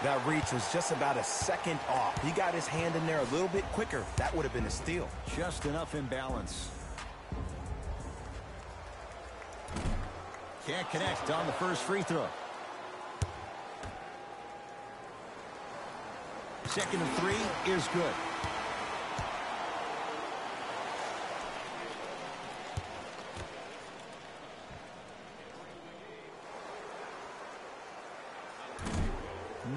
S2: That reach was just about a second off. He got his hand in there a little bit quicker. That would have been a steal.
S1: Just enough imbalance. Can't connect on the first free throw. Second of three is good.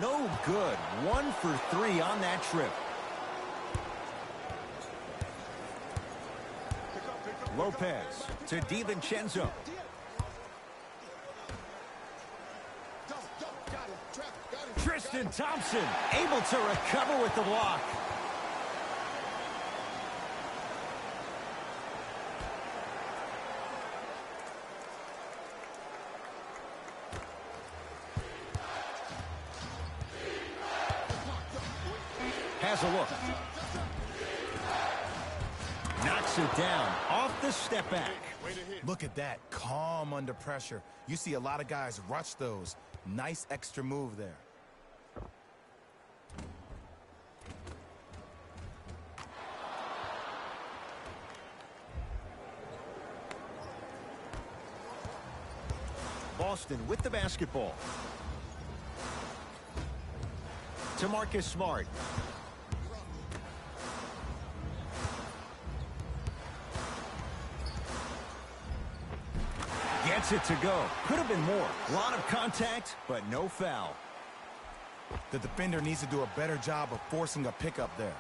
S1: No good. 1 for 3 on that trip. Lopez to DiVincenzo. Tristan Thompson able to recover with the block. Has a look. Knocks it down off the step back.
S2: Look at that. Calm under pressure. You see a lot of guys rush those. Nice extra move there.
S1: Boston with the basketball. To Marcus Smart. Gets it to go. Could have been more. A lot of contact, but no foul.
S2: The defender needs to do a better job of forcing a pickup there.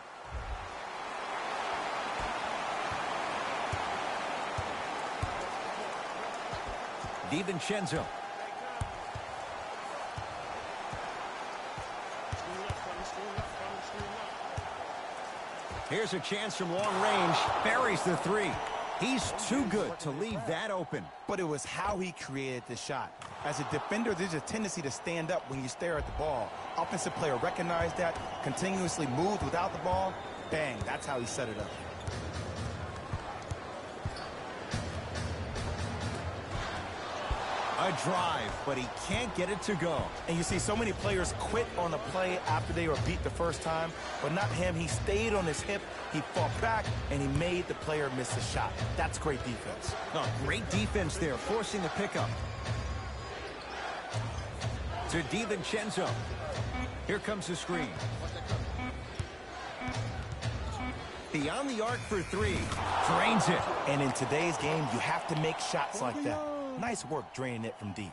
S1: DiVincenzo. Here's a chance from long range. Buries the three. He's too good to leave that open.
S2: But it was how he created the shot. As a defender, there's a tendency to stand up when you stare at the ball. Offensive player recognized that, continuously moved without the ball. Bang, that's how he set it up.
S1: A drive, but he can't get it to go.
S2: And you see so many players quit on a play after they were beat the first time, but not him. He stayed on his hip, he fought back, and he made the player miss the shot. That's great defense.
S1: No, great defense there, forcing the pickup. To DiVincenzo. Here comes the screen. Beyond the arc for three. Drains it.
S2: And in today's game, you have to make shots like that. Nice work draining it from deep.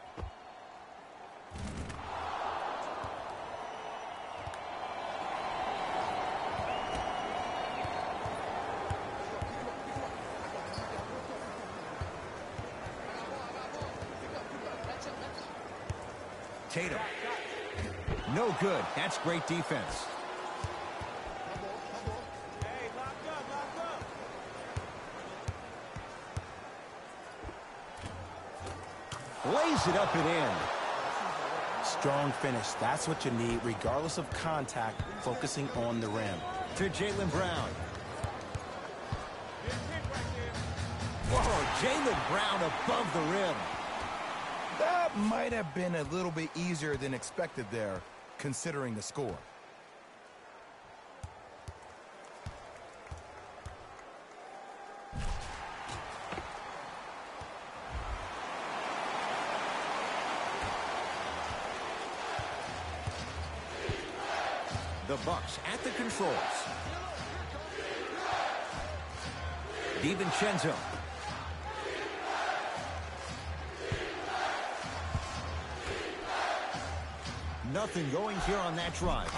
S1: Tatum. No good. That's great defense. Lays it up and in.
S2: Strong finish. That's what you need, regardless of contact, focusing on the rim.
S1: To Jaylen Brown. Whoa, Jaylen Brown above the rim.
S2: That might have been a little bit easier than expected there, considering the score.
S1: The Bucks at the controls. DiVincenzo. Nothing going here on that drive.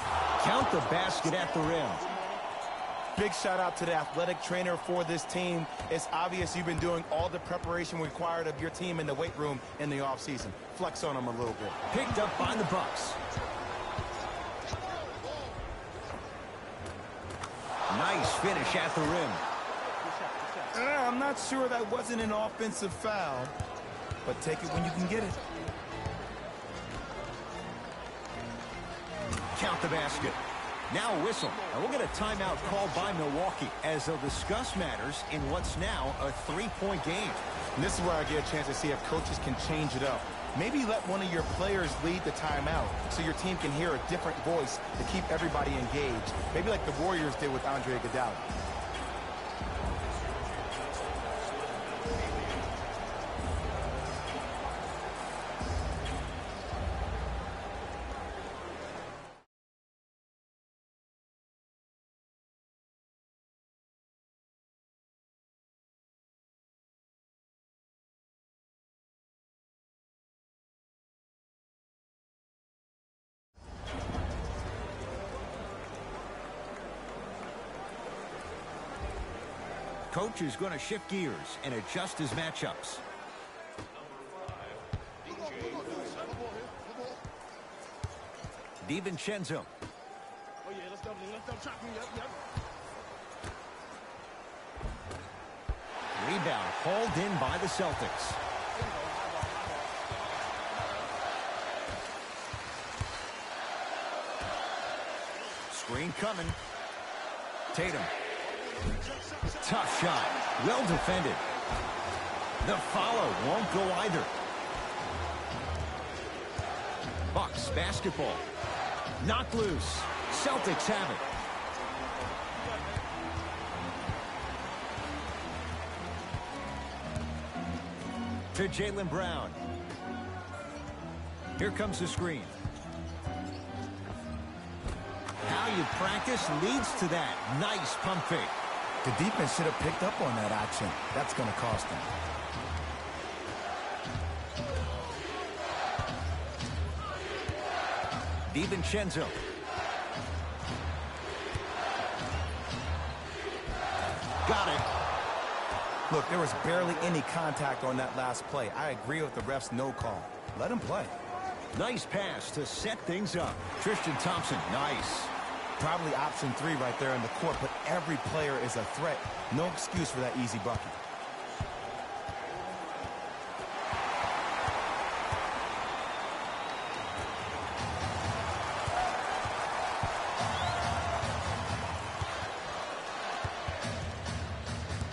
S1: Count the basket at the rim.
S2: Big shout out to the athletic trainer for this team. It's obvious you've been doing all the preparation required of your team in the weight room in the offseason. Flex on them a little bit.
S1: Picked up by the Bucks. Nice finish at the rim.
S2: I'm not sure that wasn't an offensive foul, but take it when you can get it.
S1: Count the basket. Now a whistle. And we'll get a timeout called by Milwaukee as they'll discuss matters in what's now a three-point game.
S2: And this is where I get a chance to see if coaches can change it up. Maybe let one of your players lead the timeout so your team can hear a different voice to keep everybody engaged. Maybe like the Warriors did with Andre Iguodala.
S1: Coach is going to shift gears and adjust his matchups. DiVincenzo.
S4: Oh, yeah, let's double tracking. Yep.
S1: Rebound hauled in by the Celtics. Screen coming. Tatum. Tough shot. Well defended. The follow won't go either. Bucks basketball. Knocked loose. Celtics have it. To Jaylen Brown. Here comes the screen. How you practice leads to that. Nice pump fake.
S2: The defense should have picked up on that action. That's going to cost them.
S1: DiVincenzo. Got it.
S2: Look, there was barely any contact on that last play. I agree with the ref's no call. Let him play.
S1: Nice pass to set things up. Tristan Thompson, nice.
S2: Probably option 3 right there in the court, but every player is a threat. No excuse for that easy bucket.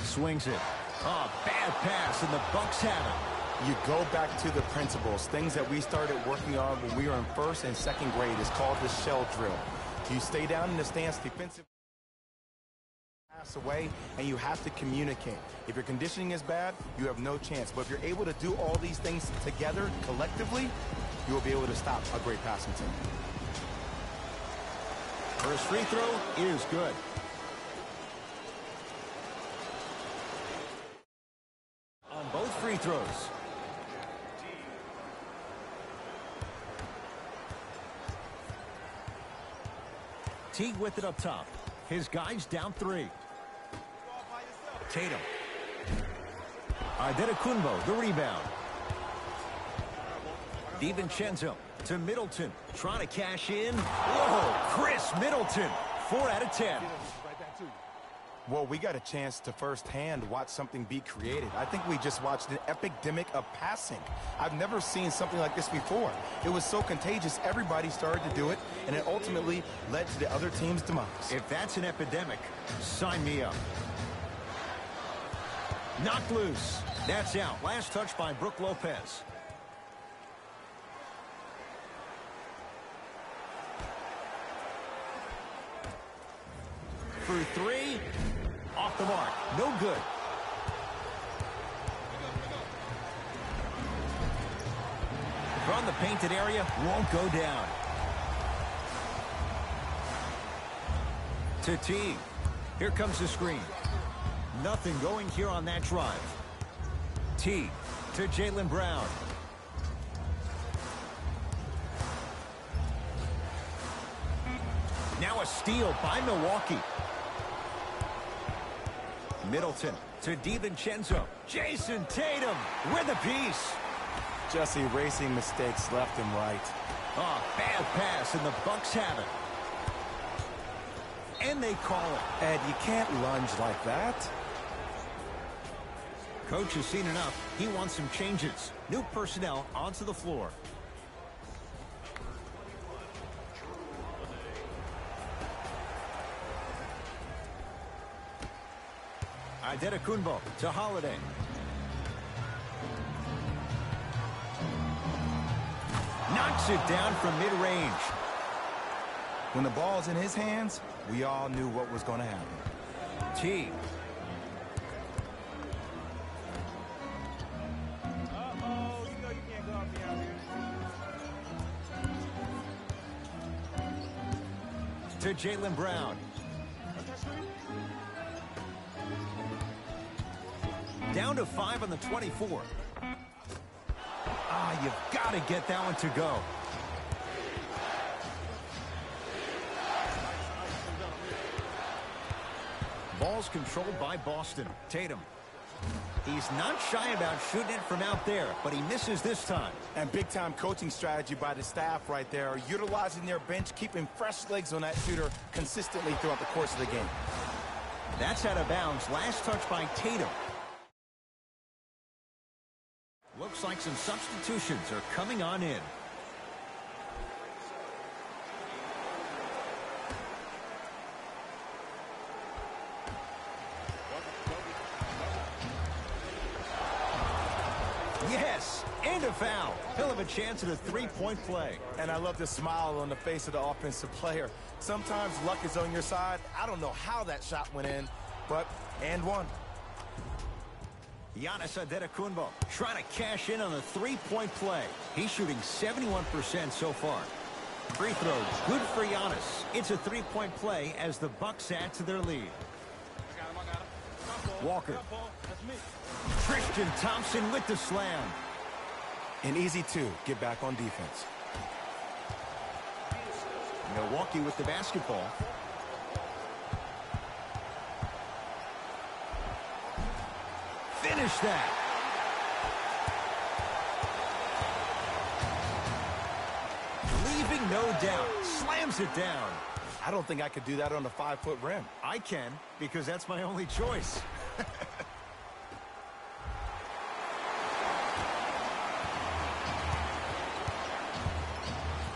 S1: Swings it. Oh, bad pass, and the Bucks have it.
S2: You go back to the principles. Things that we started working on when we were in first and second grade is called the shell drill. You stay down in the stance defensive, pass away, and you have to communicate. If your conditioning is bad, you have no chance. But if you're able to do all these things together, collectively, you will be able to stop a great passing team.
S1: First free throw is good. On both free throws. Teague with it up top. His guys down 3. Tatum. Antetokounmpo, the rebound. DiVincenzo to Middleton. Trying to cash in. Whoa, Chris Middleton. 4 out of 10.
S2: Well, we got a chance to firsthand watch something be created. I think we just watched an epidemic of passing. I've never seen something like this before. It was so contagious, everybody started to do it, and it ultimately led to the other team's demise.
S1: If that's an epidemic, sign me up. Knocked loose. That's out. Last touch by Brook Lopez. For 3. Off the mark. No good. From the painted area, won't go down. To Teague. Here comes the screen. Nothing going here on that drive. Teague to Jaylen Brown. Now a steal by Milwaukee. Middleton to DiVincenzo. Jason Tatum with a piece.
S2: Just erasing mistakes left and right.
S1: Oh, bad pass, and the Bucks have it. And they call it.
S2: Ed, you can't lunge like that.
S1: Coach has seen enough. He wants some changes. New personnel onto the floor. Antetokounmpo to Holiday. Knocks it down from mid-range.
S2: When the ball's in his hands, we all knew what was going to happen.
S1: T.
S4: Uh-oh, you know you can't go out beyond here.
S1: To Jaylen Brown. Down to 5 on the 24. Ah, you've got to get that one to go. Ball's controlled by Boston. Tatum. He's not shy about shooting it from out there, but he misses this time.
S2: And big-time coaching strategy by the staff right there, utilizing their bench, keeping fresh legs on that shooter consistently throughout the course of the game.
S1: That's out of bounds. Last touch by Tatum. Looks like some substitutions are coming on in. Yes, and a foul. He'll have a chance at a three-point play.
S2: And I love the smile on the face of the offensive player. Sometimes luck is on your side. I don't know how that shot went in, but and one.
S1: Giannis Antetokounmpo trying to cash in on a three-point play. He's shooting 71% so far. Free throw, good for Giannis. It's a three-point play as the Bucks add to their lead.
S4: I got him.
S1: Walker.
S4: That's me.
S1: Tristan Thompson with the slam.
S2: An easy two. Get back on defense.
S1: Milwaukee with the basketball. Finish that. Leaving no doubt. Slams it down.
S2: I don't think I could do that on a 5-foot rim.
S1: I can, because that's my only choice.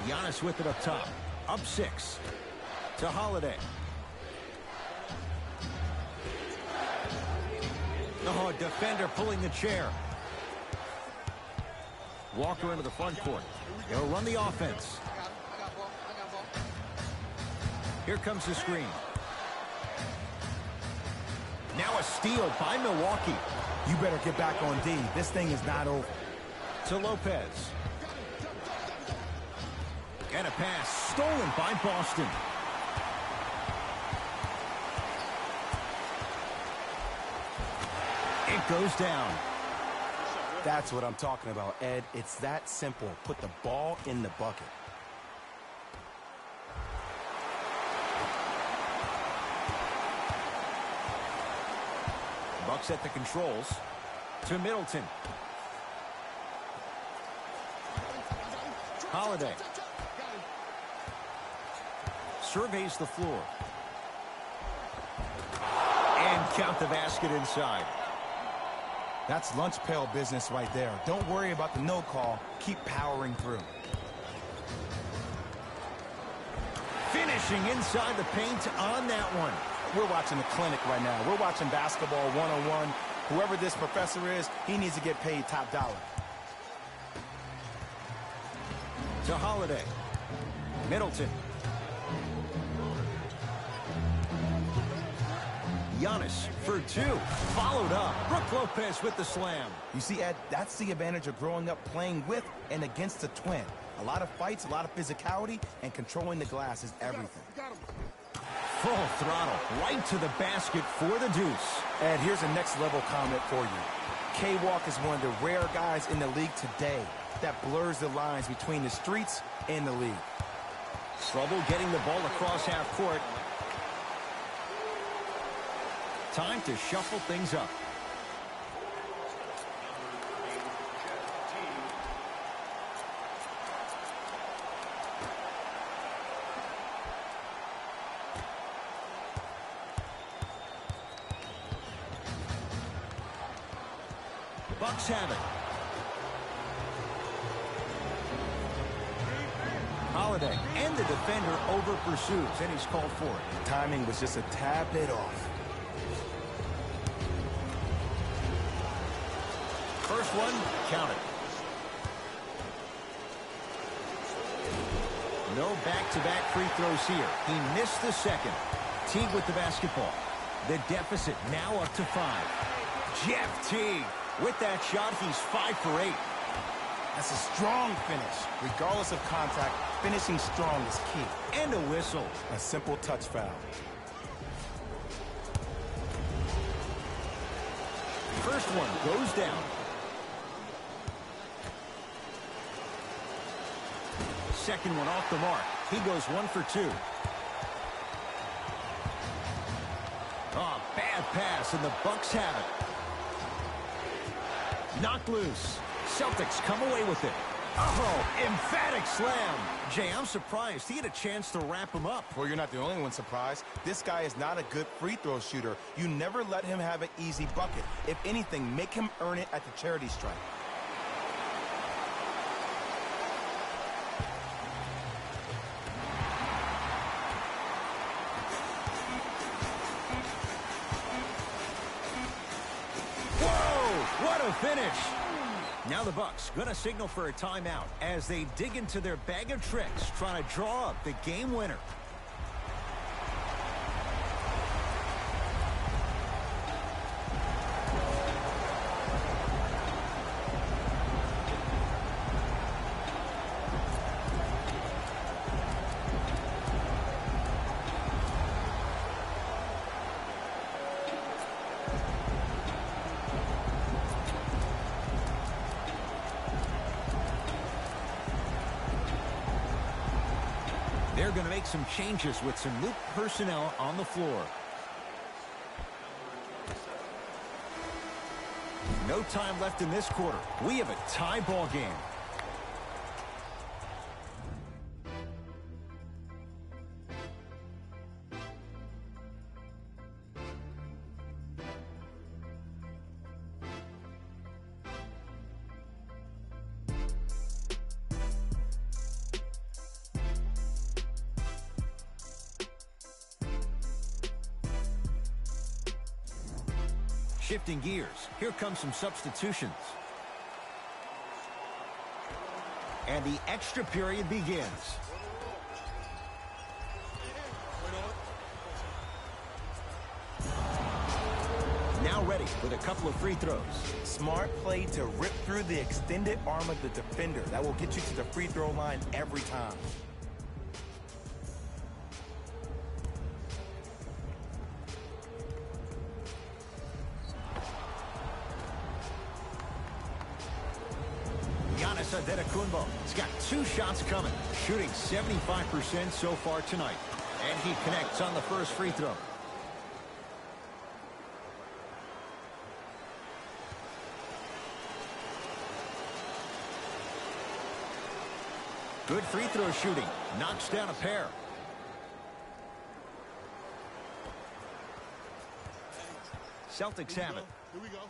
S1: Giannis with it up top. Up 6. To Holiday. Oh, defender pulling the chair. Walker into the front court. He'll run the offense. Here comes the screen. Now a steal by Milwaukee.
S2: You better get back on D. This thing is not over.
S1: To Lopez. And a pass stolen by Boston. It goes down.
S2: That's what I'm talking about, Ed. It's that simple. Put the ball in the bucket.
S1: Bucks at the controls. To Middleton. Holiday. Surveys the floor. And count the basket inside.
S2: That's lunch pail business right there. Don't worry about the no call. Keep powering through.
S1: Finishing inside the paint on that one.
S2: We're watching a clinic right now. We're watching basketball 101. Whoever this professor is, he needs to get paid top dollar.
S1: To Holiday. Middleton. Giannis for 2. Followed up. Brook Lopez with the slam.
S2: You see, Ed, that's the advantage of growing up playing with and against a twin. A lot of fights, a lot of physicality, and controlling the glass is everything.
S1: Full throttle. Right to the basket for the deuce.
S2: Ed, here's a next-level comment for you. K-Walk is one of the rare guys in the league today that blurs the lines between the streets and the league.
S1: Trouble getting the ball across half court. Time to shuffle things up. Bucks have it. Holiday and the defender over pursues, and he's called for it.
S2: Timing was just a tad bit off.
S1: First one, count it. No back-to-back free throws here. He missed the second. Teague with the basketball. The deficit now up to 5. Jeff Teague. With that shot, he's 5 for 8.
S2: That's a strong finish. Regardless of contact, finishing strong is key.
S1: And a whistle.
S2: A simple touch foul.
S1: First one goes down. Second one off the mark. He goes 1 for 2. Oh, bad pass, and the Bucks have it. Knocked loose. Celtics come away with it. Oh, emphatic slam. Jay, I'm surprised he had a chance to wrap him up.
S2: Well, you're not the only one surprised. This guy is not a good free throw shooter. You never let him have an easy bucket. If anything, make him earn it at the charity stripe.
S1: Whoa, what a finish. Now the Bucks gonna signal for a timeout as they dig into their bag of tricks, trying to draw up the game winner. They're going to make some changes with some new personnel on the floor. No time left in this quarter. We have a tie ball game. Shifting gears. Here come some substitutions. And the extra period begins. Now ready with a couple of free throws.
S2: Smart play to rip through the extended arm of the defender. That will get you to the free throw line every time.
S1: Giannis Antetokounmpo. He's got 2 shots coming, shooting 75% so far tonight. And he connects on the first free throw. Good free throw shooting. Knocks down a pair. Celtics have it.
S5: Here we go.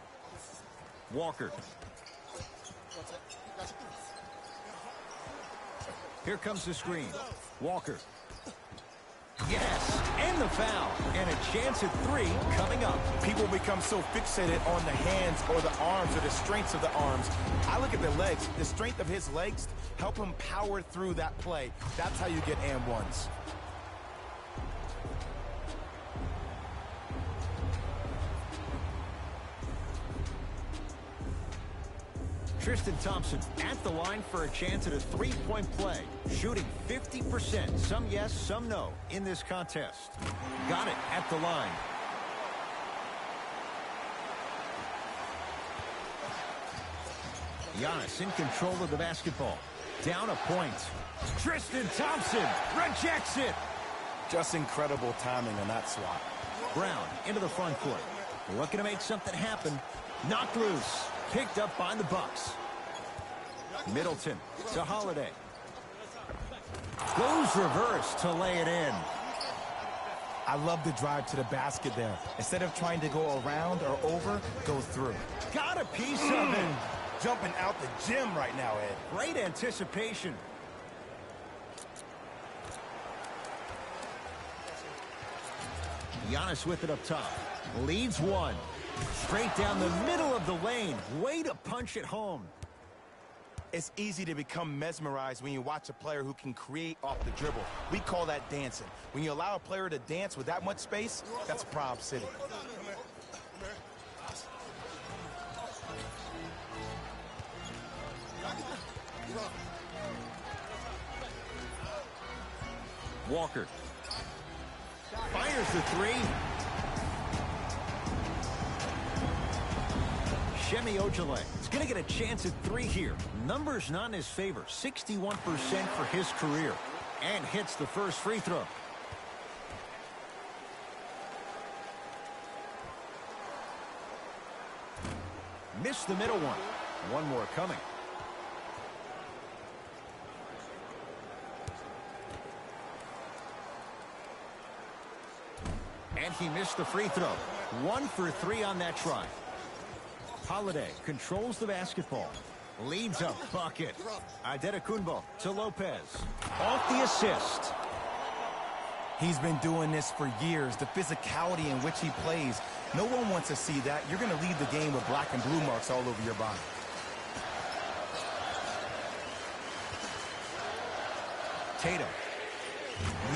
S1: Walker. Here comes the screen. Walker. Yes, and the foul. And a chance at 3 coming up.
S2: People become so fixated on the hands or the arms or the strengths of the arms. I look at the legs. The strength of his legs help him power through that play. That's how you get and ones.
S1: Tristan Thompson at the line for a chance at a 3-point play. Shooting 50%. Some yes, some no in this contest. Got it at the line. Giannis in control of the basketball. Down a point. Tristan Thompson rejects it.
S2: Just incredible timing on that swat.
S1: Brown into the front court. Looking to make something happen. Knocked loose. Picked up by the Bucks. Middleton to Holiday. Goes reverse to lay it in.
S2: I love the drive to the basket there. Instead of trying to go around or over, go through.
S1: Got a piece of it.
S2: Jumping out the gym right now, Ed.
S1: Great anticipation. Giannis with it up top. Leads one. Straight down the middle of the lane. Way to punch it home.
S2: It's easy to become mesmerized when you watch a player who can create off the dribble. We call that dancing. When you allow a player to dance with that much space, that's a Prob City.
S1: Walker. Fires the three. Shemi Ojale is going to get a chance at three here. Numbers not in his favor. 61% for his career. And hits the first free throw. Missed the middle one. One more coming. And he missed the free throw. 1 for 3 on that try. Holiday controls the basketball. Leads a bucket. Adetokunbo to Lopez. Off the assist.
S2: He's been doing this for years. The physicality in which he plays. No one wants to see that. You're going to leave the game with black and blue marks all over your body.
S1: Tatum.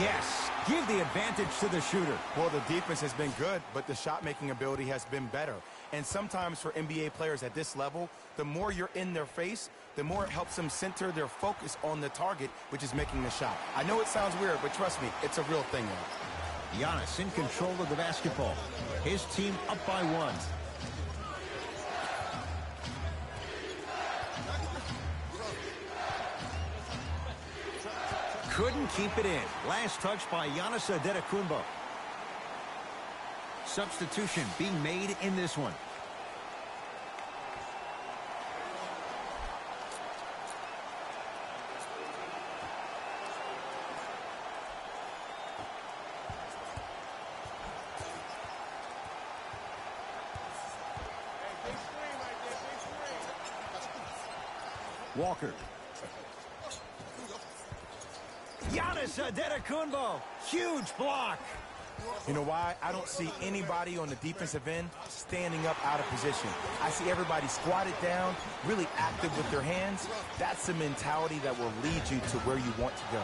S1: Yes. Give the advantage to the shooter.
S2: Well, the defense has been good, but the shot-making ability has been better. And sometimes for NBA players at this level, the more you're in their face, the more it helps them center their focus on the target, which is making the shot. I know it sounds weird, but trust me, it's a real thing.
S1: Giannis in control of the basketball. His team up by 1. Couldn't keep it in. Last touch by Giannis Adetokunbo. Substitution being made in this one. Walker. Giannis Adetokunbo. Huge block.
S2: You know why? I don't see anybody on the defensive end standing up out of position. I see everybody squatted down, really active with their hands. That's the mentality that will lead you to where you want to go.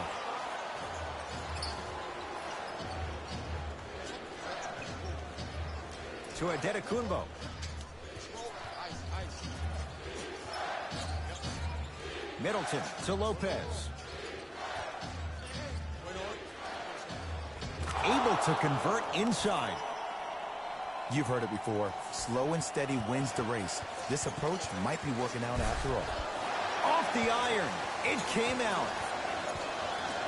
S1: To Adetokunbo. Middleton to Lopez. Able to convert inside.
S2: You've heard it before. Slow and steady wins the race. This approach might be working out after all.
S1: Off the iron. It came out.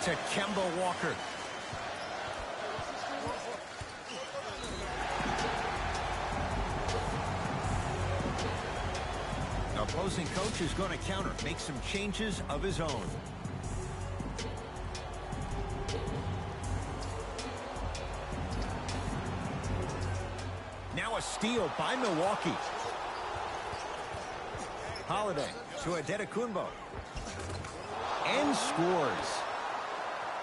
S1: To Kemba Walker. Opposing coach is going to counter. Make some changes of his own. Now a steal by Milwaukee. Holiday to Adetokunbo. And scores.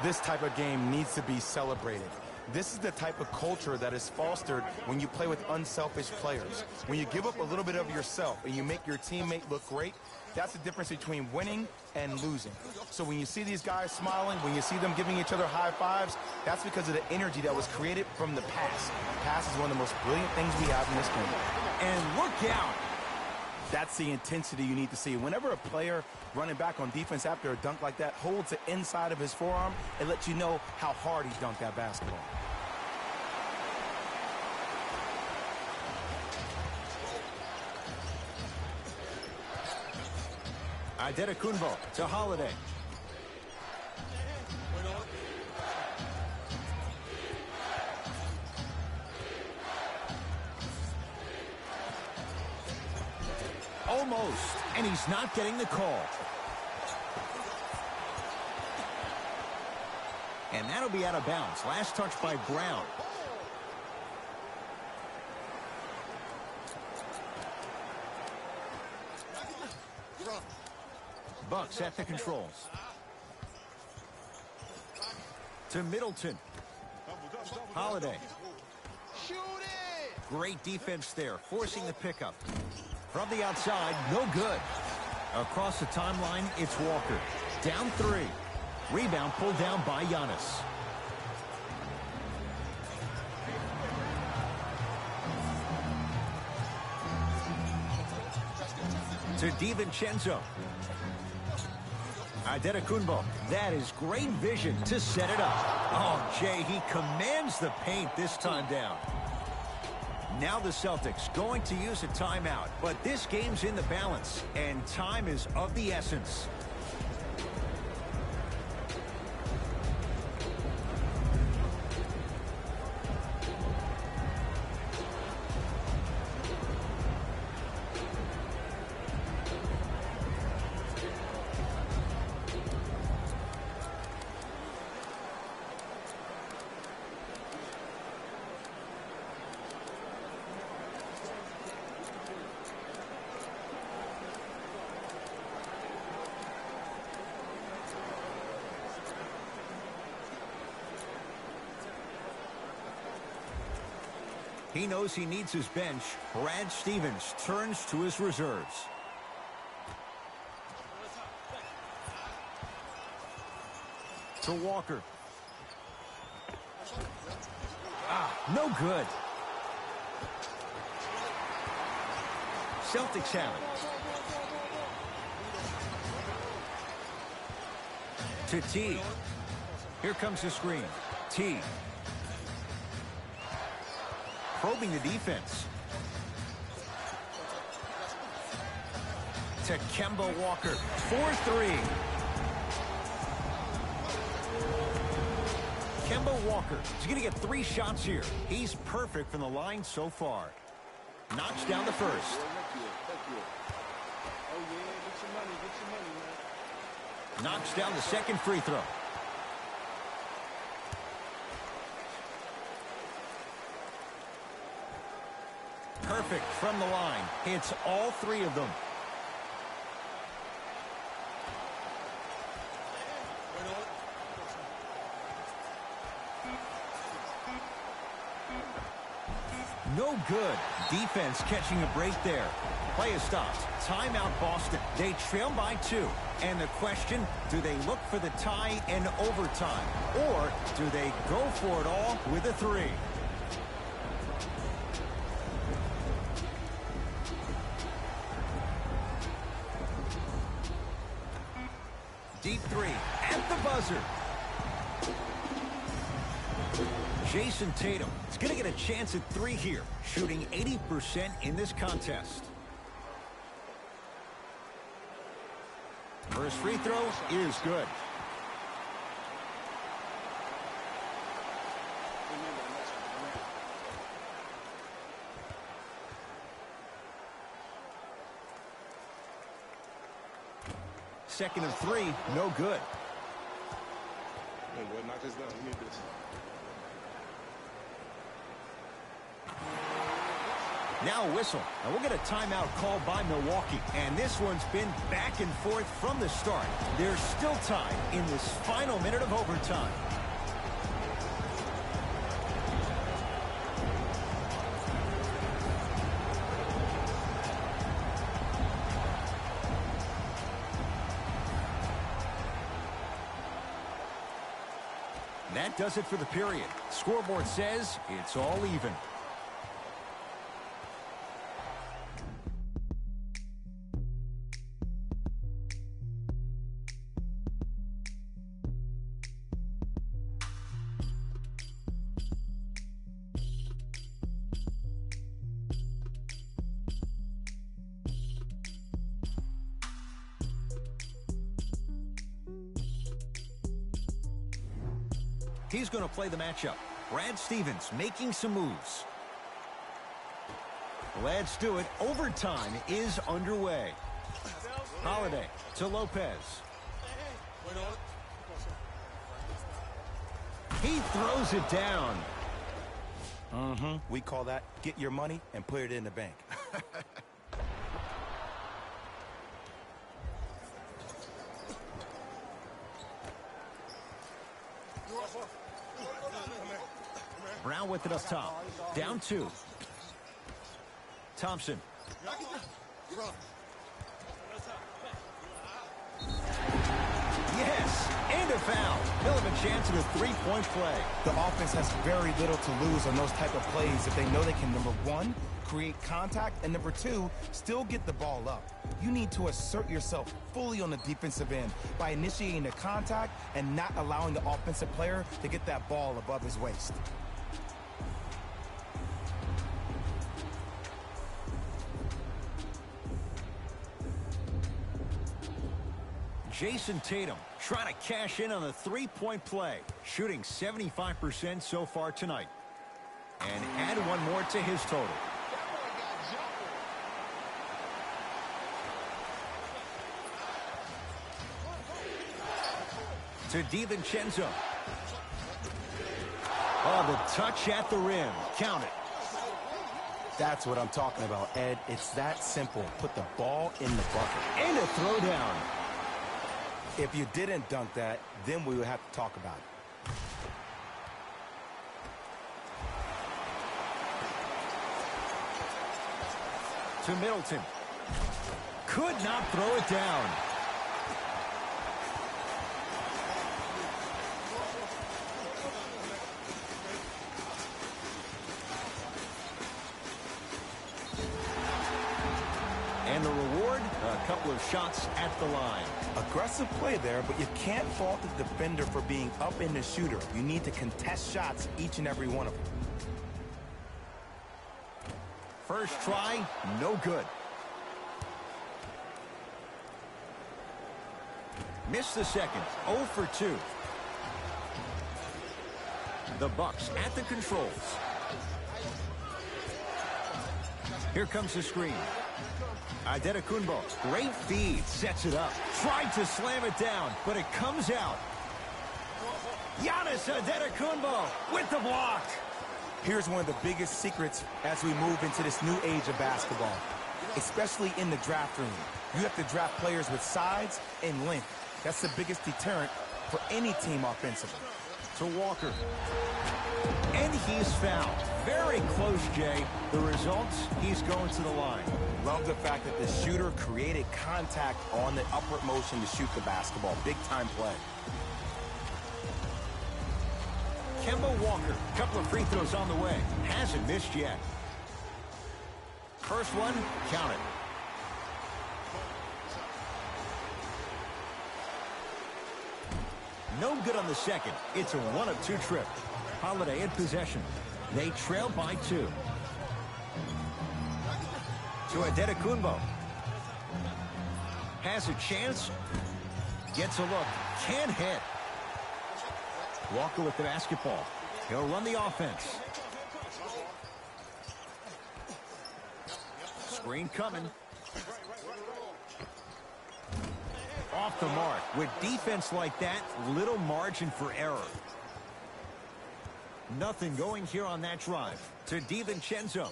S2: This type of game needs to be celebrated. This is the type of culture that is fostered when you play with unselfish players. When you give up a little bit of yourself and you make your teammate look great, that's the difference between winning and losing. So when you see these guys smiling, when you see them giving each other high fives, that's because of the energy that was created from the pass. Pass is one of the most brilliant things we have in this game.
S1: And look out.
S2: That's the intensity you need to see. Whenever a player running back on defense after a dunk like that holds the inside of his forearm, it lets you know how hard he dunked that basketball.
S1: Adetokunbo to Holiday. Almost. And he's not getting the call. And that'll be out of bounds. Last touch by Brown. Bucks at the controls. To Middleton. Holiday. Great defense there, forcing the pickup. From the outside, no good. Across the timeline, it's Walker. Down 3. Rebound pulled down by Giannis. To DiVincenzo. Adetokunbo. That is great vision to set it up. Oh, Jay, he commands the paint this time down. Now the Celtics going to use a timeout, but this game's in the balance, and time is of the essence. He knows he needs his bench. Brad Stevens turns to his reserves. To Walker. No good. Celtics have it. To T. Here comes the screen. T. Probing the defense. To Kemba Walker. 4-3. Kemba Walker. He's going to get 3 shots here. He's perfect from the line so far. Knocks down the first. Knocks down the second free throw. Perfect from the line. Hits all 3 of them. No good. Defense catching a break there. Play is stopped. Timeout Boston. They trail by 2. And the question, do they look for the tie in overtime? Or do they go for it all with a 3? Deep 3 at the buzzer. Jason Tatum is going to get a chance at 3 here, shooting 80% in this contest. First free throw is good. Second and 3, no good.
S4: Hey, boy, knock this down. We need this.
S1: Now a whistle. And we'll get a timeout called by Milwaukee. And this one's been back and forth from the start. There's still time in this final minute of overtime. That does it for the period. Scoreboard says it's all even. He's going to play the matchup. Brad Stevens making some moves. Let's do it. Overtime is underway. Holiday to Lopez. He throws it down.
S2: We call that get your money and put it in the bank.
S1: Brown with it up top. Down 2. Thompson. Yes, and a foul. He'll have a chance at a three-point play.
S2: The offense has very little to lose on those type of plays if they know they can, number 1, create contact, and number 2, still get the ball up. You need to assert yourself fully on the defensive end by initiating the contact and not allowing the offensive player to get that ball above his waist.
S1: Jason Tatum trying to cash in on the three-point play, shooting 75% so far tonight. And add one more to his total. To DiVincenzo. Oh, the touch at the rim. Count it.
S2: That's what I'm talking about, Ed. It's that simple. Put the ball in the bucket.
S1: And a throwdown.
S2: If you didn't dunk that, then we would have to talk about it.
S1: To Middleton. Could not throw it down. And the reward, a couple of shots at the line.
S2: Aggressive play there, but you can't fault the defender for being up in the shooter. You need to contest shots, each and every one of them.
S1: First try, no good. Missed the second, 0 for 2. The Bucks at the controls. Here comes the screen. Adetokunbo, great feed, sets it up. Tried to slam it down, but it comes out. Giannis Adetokunbo with the block.
S2: Here's one of the biggest secrets as we move into this new age of basketball, especially in the draft room. You have to draft players with size and length. That's the biggest deterrent for any team offensively.
S1: To Walker. And he's fouled. Very close, Jay. The results, he's going to the line.
S2: Love the fact that the shooter created contact on the upward motion to shoot the basketball. Big-time play.
S1: Kemba Walker, couple of free throws on the way. Hasn't missed yet. First one, count it. No good on the second. It's a 1-of-2 trip. Holiday in possession. They trail by 2. To Adetokunbo. Has a chance. Gets a look. Can't hit. Walker with the basketball. He'll run the offense. Screen coming. Off the mark. With defense like that, little margin for error. Nothing going here on that drive. To DiVincenzo.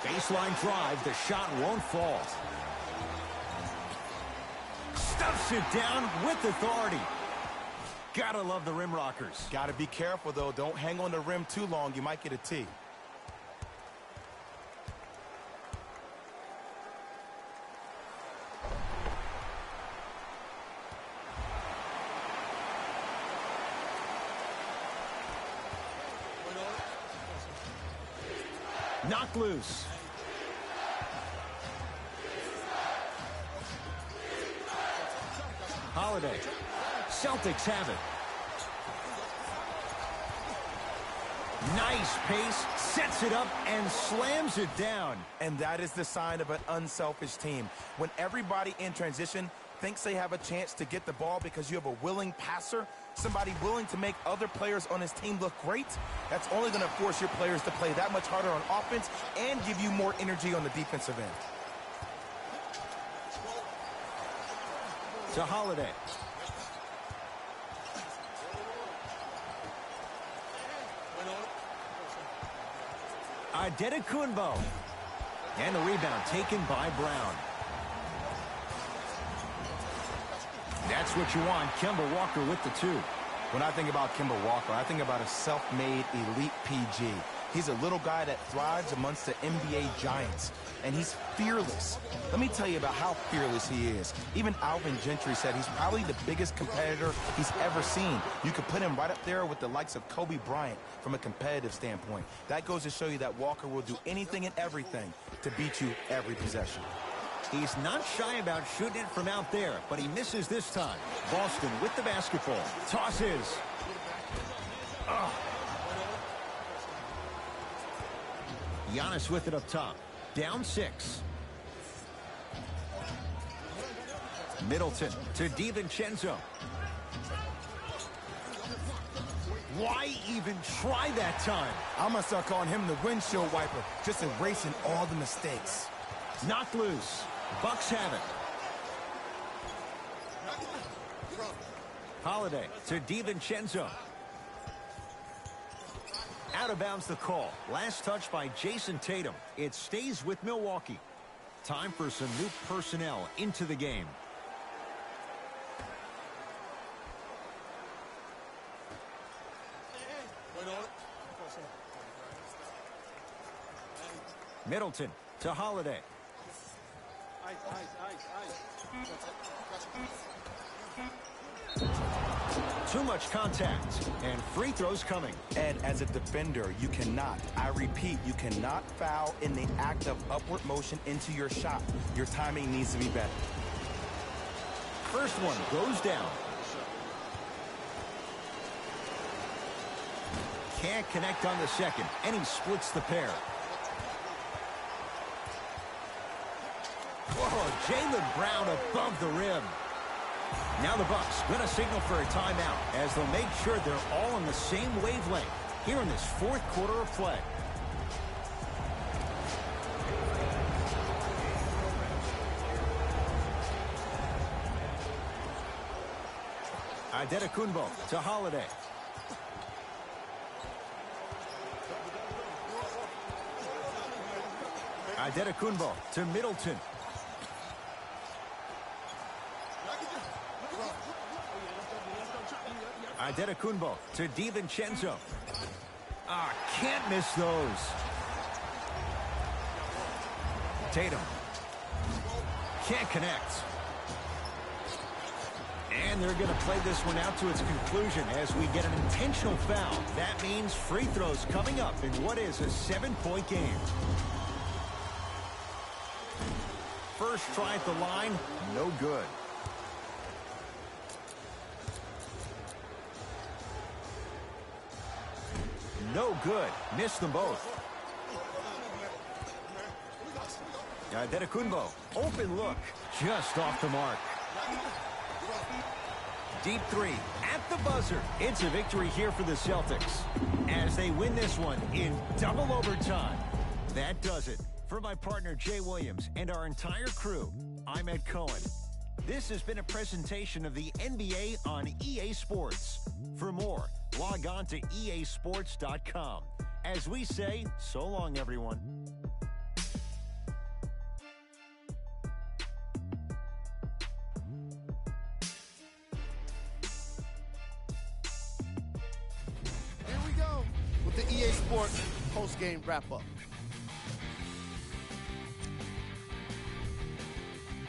S1: Baseline drive. The shot won't fall. Stuffs it down with authority. Gotta love the rim rockers.
S2: Gotta be careful, though. Don't hang on the rim too long. You might get a tee.
S1: Knocked loose. Holiday. Celtics have it. Nice pace, sets it up, and slams it down.
S2: And that is the sign of an unselfish team. When everybody in transition thinks they have a chance to get the ball because you have a willing passer, somebody willing to make other players on his team look great, that's only going to force your players to play that much harder on offense and give you more energy on the defensive end.
S1: To Holiday. Adetokunbo. And the rebound taken by Brown. That's what you want. Kemba Walker with the 2.
S2: When I think about Kemba Walker, I think about a self-made elite PG. He's a little guy that thrives amongst the NBA giants, and he's fearless. Let me tell you about how fearless he is. Even Irving Gentry said he's probably the biggest competitor he's ever seen. You could put him right up there with the likes of Kobe Bryant from a competitive standpoint. That goes to show you that Walker will do anything and everything to beat you every possession.
S1: He's not shy about shooting it from out there, but he misses this time. Boston with the basketball. Tosses. Giannis with it up top. Down 6. Middleton to DiVincenzo. Why even try that time?
S2: I'm going to start calling him the windshield wiper, just erasing all the mistakes.
S1: Knocked loose. Bucks have it. Holiday to DiVincenzo. Out of bounds the call. Last touch by Jason Tatum. It stays with Milwaukee. Time for some new personnel into the game. Middleton to Holiday. Too much contact, and free throws coming.
S2: And as a defender, you cannot, I repeat, you cannot foul in the act of upward motion into your shot. Your timing needs to be better.
S1: First one goes down. Can't connect on the second, and he splits the pair. Whoa, Jaylen Brown above the rim. Now the Bucks going to signal for a timeout as they'll make sure they're all on the same wavelength here in this fourth quarter of play. Adetokunbo to Holiday. Adetokunbo to Middleton. Adetokunbo to DiVincenzo. Can't miss those. Tatum. Can't connect. And they're going to play this one out to its conclusion as we get an intentional foul. That means free throws coming up in what is a 7-point game. First try at the line, no good. No good. Missed them both. Adetokunbo. Open look. Just off the mark. Deep 3 at the buzzer. It's a victory here for the Celtics as they win this one in double overtime. That does it. For my partner Jay Williams and our entire crew, I'm Ed Cohen. This has been a presentation of the NBA on EA Sports. For more, log on to easports.com. As we say, so long, everyone.
S5: Here we go with the EA Sports post-game wrap-up.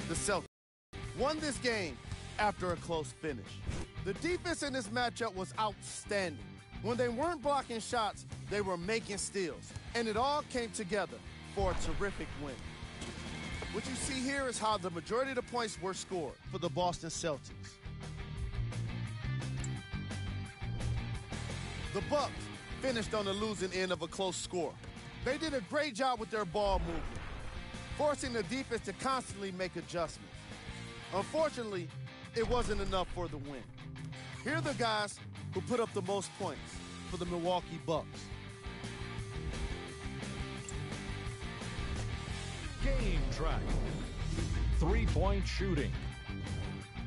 S5: The Celtics won this game after a close finish. The defense in this matchup was outstanding. When they weren't blocking shots, they were making steals, and it all came together for a terrific win. What you see here is how the majority of the points were scored for the Boston Celtics. The Bucks finished on the losing end of a close score. They did a great job with their ball movement, forcing the defense to constantly make adjustments. Unfortunately, it wasn't enough for the win. Here are the guys who put up the most points for the Milwaukee Bucks.
S6: Game track. 3-point shooting.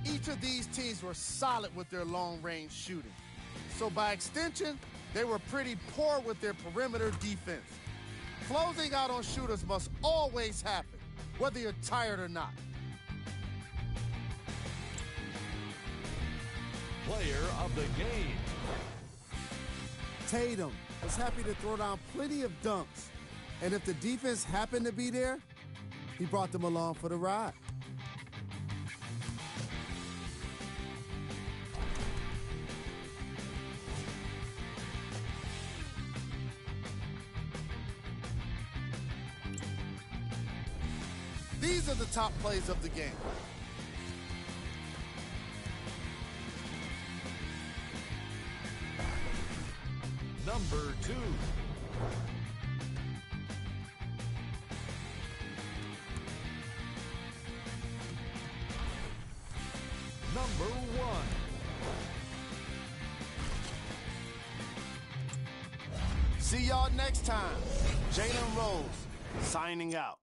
S5: Each of these teams were solid with their long-range shooting. So by extension, they were pretty poor with their perimeter defense. Closing out on shooters must always happen, whether you're tired or not.
S6: Player of the game.
S5: Tatum was happy to throw down plenty of dunks. And if the defense happened to be there, he brought them along for the ride. These are the top plays of the game.
S6: Number 2. Number 1.
S5: See y'all next time. Jalen Rose, signing out.